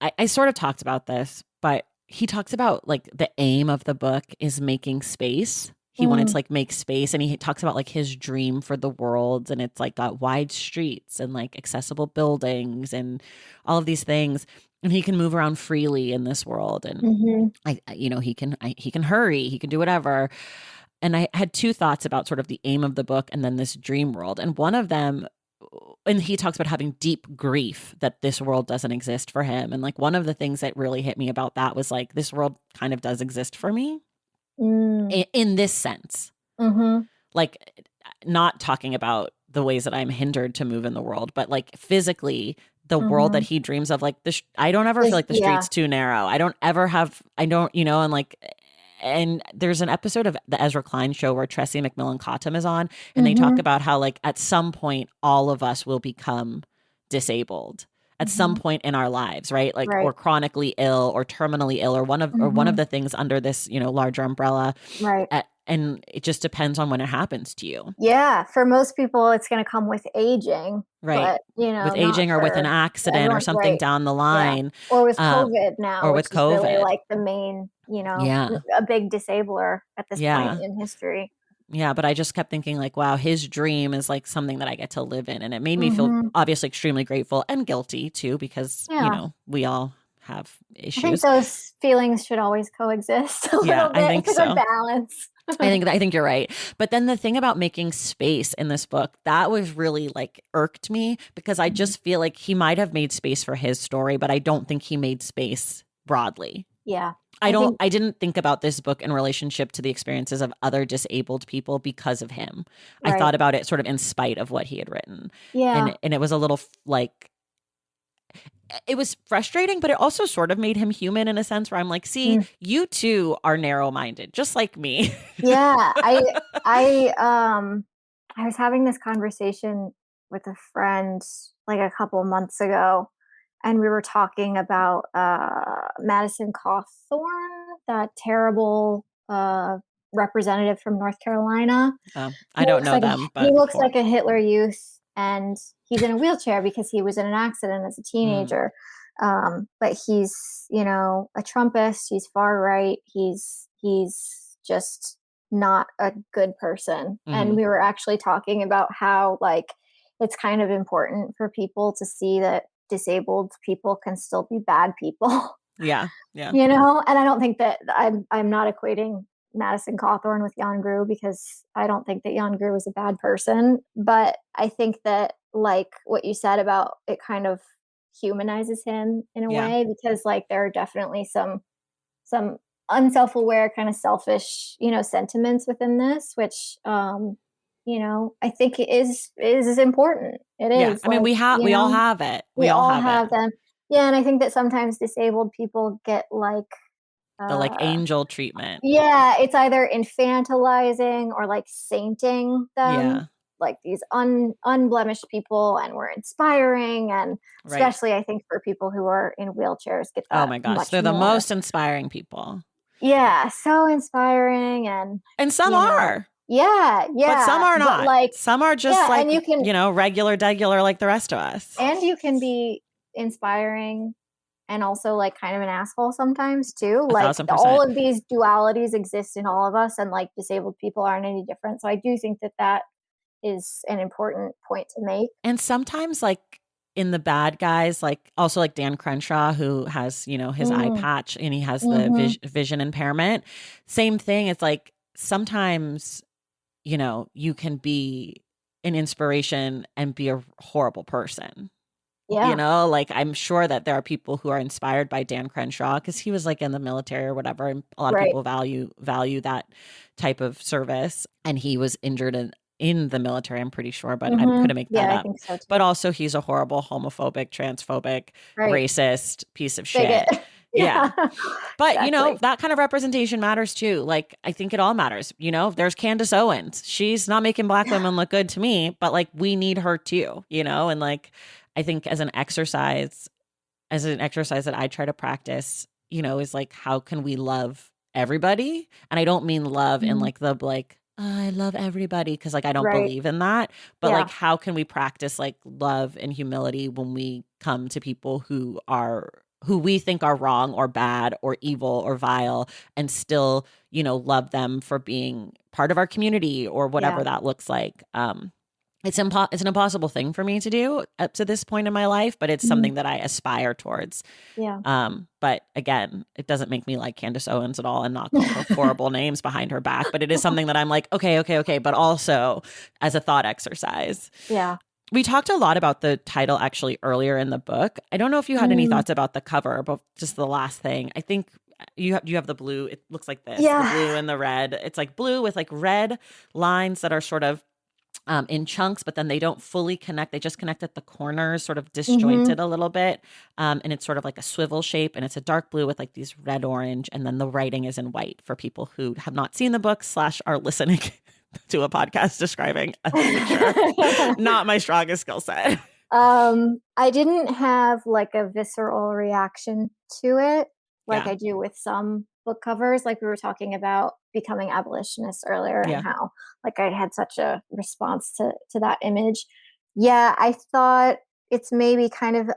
I sort of talked about this, but he talks about like the aim of the book is making space. He wanted to Mm. like make space and he talks about like his dream for the world and it's like got wide streets and like accessible buildings and all of these things. And he can move around freely in this world. And Mhm. he can hurry, he can do whatever. And I had two thoughts about sort of the aim of the book and then this dream world. And one of them, and he talks about having deep grief that this world doesn't exist for him. And like one of the things that really hit me about that was like, this world kind of does exist for me Mm. in this sense. Mhm. Like, not talking about the ways that I'm hindered to move in the world, but like physically, the world that Mhm. he dreams of, like I don't ever feel This like the yeah. street's too narrow. I don't, and like, and there's an episode of the Ezra Klein show where Tressie McMillan Cottom is on, and they talk Mhm. about how like at some point all of us will become disabled at some Mhm. point in our lives, right? Like, Right. or chronically ill or terminally ill or one of Mhm. the things under this, larger umbrella. Right. And it just depends on when it happens to you. Yeah, for most people, it's gonna come with aging, Right. but, With not aging or with an for accident or everyone. something Right. down the Yeah. line, Or with uh, COVID now, or with which is really, COVID. like, the main, Yeah. a big disabler at this point Yeah. in history. Yeah. But I just kept thinking, like, wow, his dream is like something that I get to live in. And it made me feel Mhm. obviously extremely grateful and guilty too, because, Yeah. we all have I think issues. those feelings should always coexist a Yeah, little I bit. think It's a good so. balance. I think you're right. But then the thing about making space in this book, that was really like irked me because I Mhm. just feel like he might have made space for his story, but I don't think he made space broadly. Yeah. I think I didn't think about this book in relationship to the experiences of other disabled people because of him. I right. thought about it sort of in spite of what he had written. Yeah. And it was a little like it was frustrating, but it also sort of made him human in a sense where I'm like, see, Mm. you too are narrow-minded, just like me. Yeah. I was having this conversation with a friend like a couple months ago, and we were talking about Madison Cawthorn, that terrible representative from North Carolina. I don't know them, He but looks cool. like a Hitler Youth, and he's in a wheelchair because he was in an accident as a teenager. But he's, a Trumpist. He's far right. He's just not a good person. And Mhm. we were actually talking about how, like, it's kind of important for people to see that disabled people can still be bad people. Yeah. Yeah. And I don't think that I'm not equating Madison Cawthorn with Jan Grue, because I don't think that Jan Grue is a bad person, but I think that, like what you said about it, kind of humanizes him in a Yeah. way, because like there are definitely some unself-aware, kind of selfish, sentiments within this, which I think it is important. It Yeah. is I mean, like, we all have it. we We all all have it. have them. Yeah, and I think that sometimes disabled people get like The like angel treatment. Yeah, it's either infantilizing or like sainting them, Yeah. like these unblemished people, and we're inspiring, and Right. especially I think for people who are in wheelchairs get Oh that my gosh. much They're the more. most inspiring people. Yeah, so inspiring, and And some are, yeah, but some yeah, are but not. like, Some are just yeah, like, regular, degular like the rest of us. and you can be inspiring and also like kind of an asshole sometimes too. Like all 1,000%. of these dualities exist in all of us, and like disabled people aren't any different. So I do think that that is an important point to make. And sometimes like in the bad guys, like also like Dan Crenshaw, who has, his eye Mm, patch and he has the mm-hmm. vision impairment. Same thing. It's like sometimes, you can be an inspiration and be a horrible person. Yeah. Like I'm sure that there are people who are inspired by Dan Crenshaw because he was like in the military or whatever, and a lot of Right. people value that type of service. And he was injured in the military, I'm pretty sure, but I Mm-hmm. couldn't make that Yeah, I up. think so But too. also, he's a horrible homophobic, transphobic, Right. racist piece of Bigot. shit. Yeah. Yeah. But, Exactly. that kind of representation matters too. Like, I think it all matters. There's Candace Owens. She's not making Black women look good to me, but like, we need her too, and like, I think as an exercise that I try to practice, is like, how can we love everybody? And I don't mean love in Mhm. like the like, "Oh, I love everybody," because like I don't Right. believe in that. But like, Yeah. how can we practice like love and humility when we come to people who we think are wrong or bad or evil or vile, and still, love them for being part of our community or whatever Yeah. that looks like. It's an impossible thing for me to do up to this point in my life, but it's Mhm. something that I aspire towards. Yeah. But again, it doesn't make me like Candace Owens at all and not call her horrible names behind her back. But it is something that I'm like, okay. But also as a thought exercise. Yeah. We talked a lot about the title actually earlier in the book. I don't know if you had any Mm. thoughts about the cover, but just the last thing. I think you have the blue. It looks like this, the Yeah. blue and the red. It's like blue with like red lines that are sort of in chunks, but then they don't fully connect. They just connect at the corners, sort of Mm-hmm. disjointed a little bit. And it's sort of like a swivel shape, and it's a dark blue with like these red orange. And then the writing is in white for people who have not seen the book / are listening to a podcast describing a picture. Not my strongest skill set. I didn't have like a visceral reaction to it like Yeah. I do with some book covers. Like we were talking about becoming abolitionists earlier, and Yeah. how like I had such a response to that image. Yeah, I thought it's maybe kind of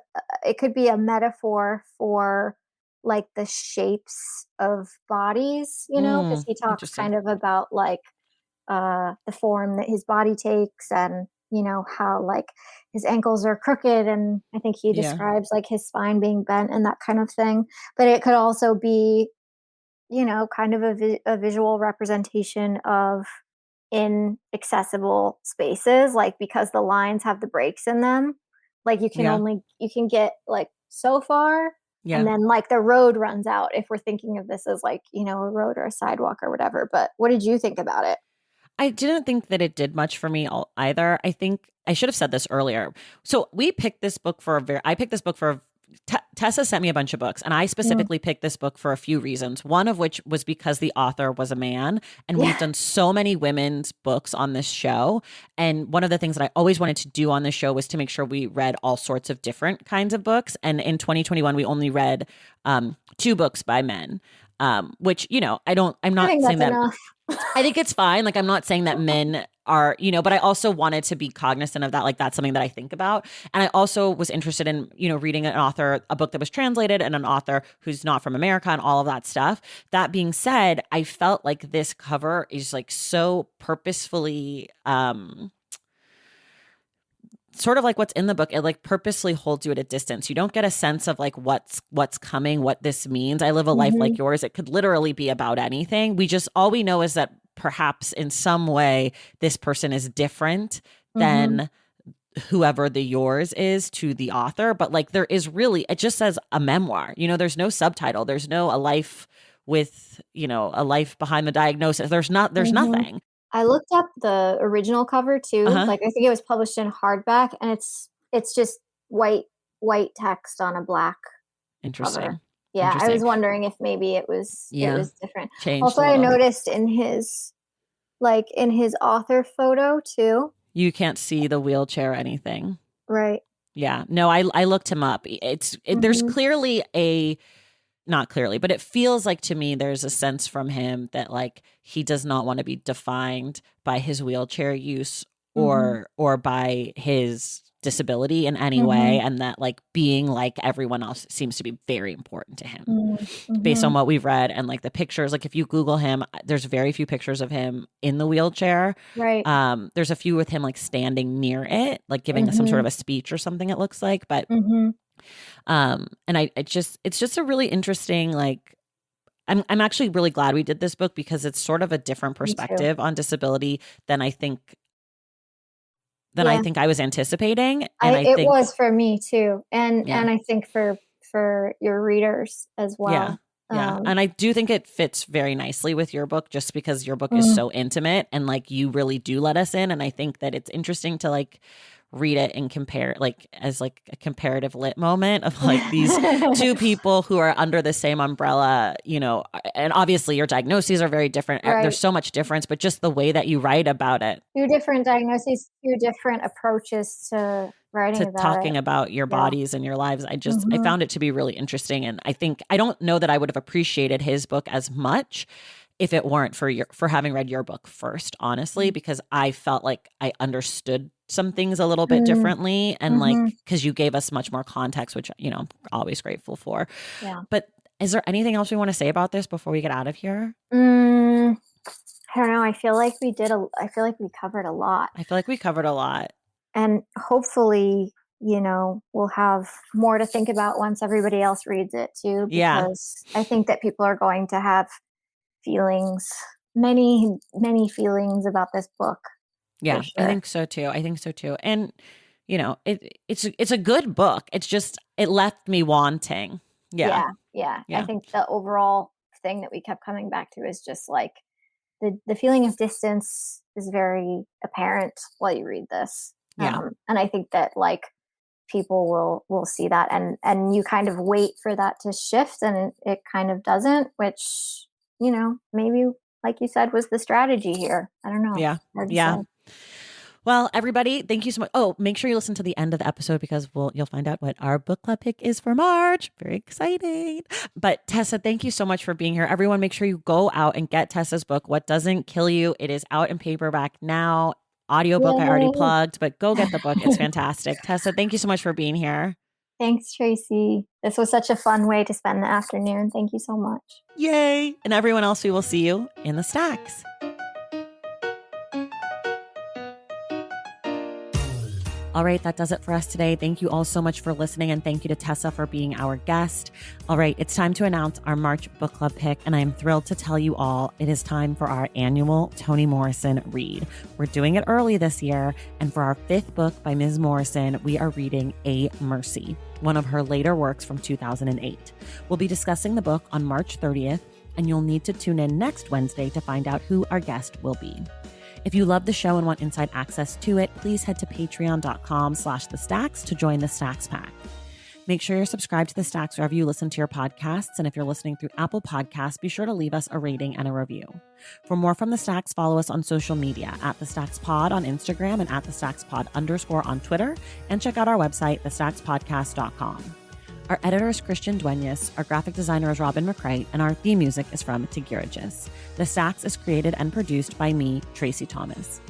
it could be a metaphor for like the shapes of bodies, because he talks Interesting. kind of about like the form that his body takes, and how like his ankles are crooked, and I think he Yeah. describes like his spine being bent and that kind of thing. But it could also be kind of a visual representation of inaccessible spaces, like because the lines have the breaks in them, like Yeah. you can get like so far, and Yeah. then like the road runs out, if we're thinking of this as like a road or a sidewalk or whatever. But what did you think about it? I didn't think that it did much for me either. I think I should have said this earlier. So we picked this book I picked this book for Tessa sent me a bunch of books, and I Mm. specifically picked this book for a few reasons. One of which was because the author was a man, and we've Yeah. done so many women's books on this show. And one of the things that I always wanted to do on this show was to make sure we read all sorts of different kinds of books. And in 2021, we only read 2 books by men, which I'm I not think saying that's that. enough. I think it's fine. Like, I'm not saying that men are, but I also wanted to be cognizant of that. Like, that's something that I think about. And I also was interested in, reading a book that was translated, and an author who's not from America, and all of that stuff. That being said, I felt like this cover is like so purposefully, sort of like what's in the book. It like purposely holds you at a distance. You don't get a sense of like what's coming, what this means. I live a life Hmm. like yours. It could literally be about anything. All we know is that perhaps in some way this person is different Hmm. than whoever the yours is to the author. But like there is really, it just says a memoir. There's no subtitle. There's no a life with, a life behind the diagnosis. There's Hmm. nothing. I looked up the original cover too. Uh-huh. Like I think it was published in hardback, and it's just white text on a black cover. Interesting. Yeah, I was wondering if maybe it was different. Changed Also, a I little. noticed in his author photo too. You can't see the wheelchair or anything. Right. Yeah. No, I looked him up. There's clearly not clearly, but it feels like to me there's a sense from him that like he does not want to be defined by his wheelchair use or by his disability in any way, and that like being like everyone else seems to be very important to him based on what we've read and like the pictures. Like if you Google him, there's very few pictures of him in the wheelchair. Right. There's a few with him like standing near it, like giving some sort of a speech or something, it looks like, but and it's just a really interesting, like, I'm actually really glad we did this book because it's sort of a different perspective on disability than I think I was anticipating. And it was for me too. And I think for your readers as well. Yeah. And I do think it fits very nicely with your book just because your book is so intimate and like you really do let us in. And I think that it's interesting to like read it and compare like as like a comparative lit moment of like these two people who are under the same umbrella, you know, and obviously your diagnoses are very different. Right. There's so much difference, but just the way that you write about it. Two different diagnoses, two different approaches to writing about talking about your bodies and your lives. I found it to be really interesting. And I don't know that I would have appreciated his book as much if it weren't for having read your book first, honestly, because I felt like I understood some things a little bit differently. And like, because you gave us much more context, which, you know, I'm always grateful for. Yeah. But is there anything else we want to say about this before we get out of here? I don't know. I feel like we covered a lot. And hopefully, you know, we'll have more to think about once everybody else reads it too, because I think that people are going to have feelings, many, many feelings about this book. Yeah, sure. I think so too. And, you know, it's a good book. It's just, it left me wanting. Yeah. I think the overall thing that we kept coming back to is just like the feeling of distance is very apparent while you read this. And I think that like people will see that and you kind of wait for that to shift and it kind of doesn't, which, you know, maybe like you said was the strategy here. I don't know. Yeah. Well, everybody, thank you so much. Oh, make sure you listen to the end of the episode because you'll find out what our book club pick is for March. Very exciting. But Tessa, thank you so much for being here. Everyone, make sure you go out and get Tessa's book, What Doesn't Kill You. It is out in paperback now. Audiobook, I already plugged, but go get the book. It's fantastic. Tessa, thank you so much for being here. Thanks, Tracy. This was such a fun way to spend the afternoon. Thank you so much. Yay. And everyone else, we will see you in the stacks. All right, that does it for us today. Thank you all so much for listening, and thank you to Tessa for being our guest. All right, it's time to announce our March book club pick, and I am thrilled to tell you all it is time for our annual Toni Morrison read. We're doing it early this year, and for our 5th book by Ms. Morrison, we are reading A Mercy, one of her later works from 2008. We'll be discussing the book on March 30th, and you'll need to tune in next Wednesday to find out who our guest will be. If you love the show and want inside access to it, please head to patreon.com/thestacks to join the Stacks Pack. Make sure you're subscribed to the Stacks wherever you listen to your podcasts. And if you're listening through Apple Podcasts, be sure to leave us a rating and a review. For more from the Stacks, follow us on social media at The Stacks Pod on Instagram and at The Stacks Pod _ on Twitter. And check out our website, thestackspodcast.com. Our editor is Christian Duenas, our graphic designer is Robin McCray, and our theme music is from Tigirigis. The Stacks is created and produced by me, Tracy Thomas.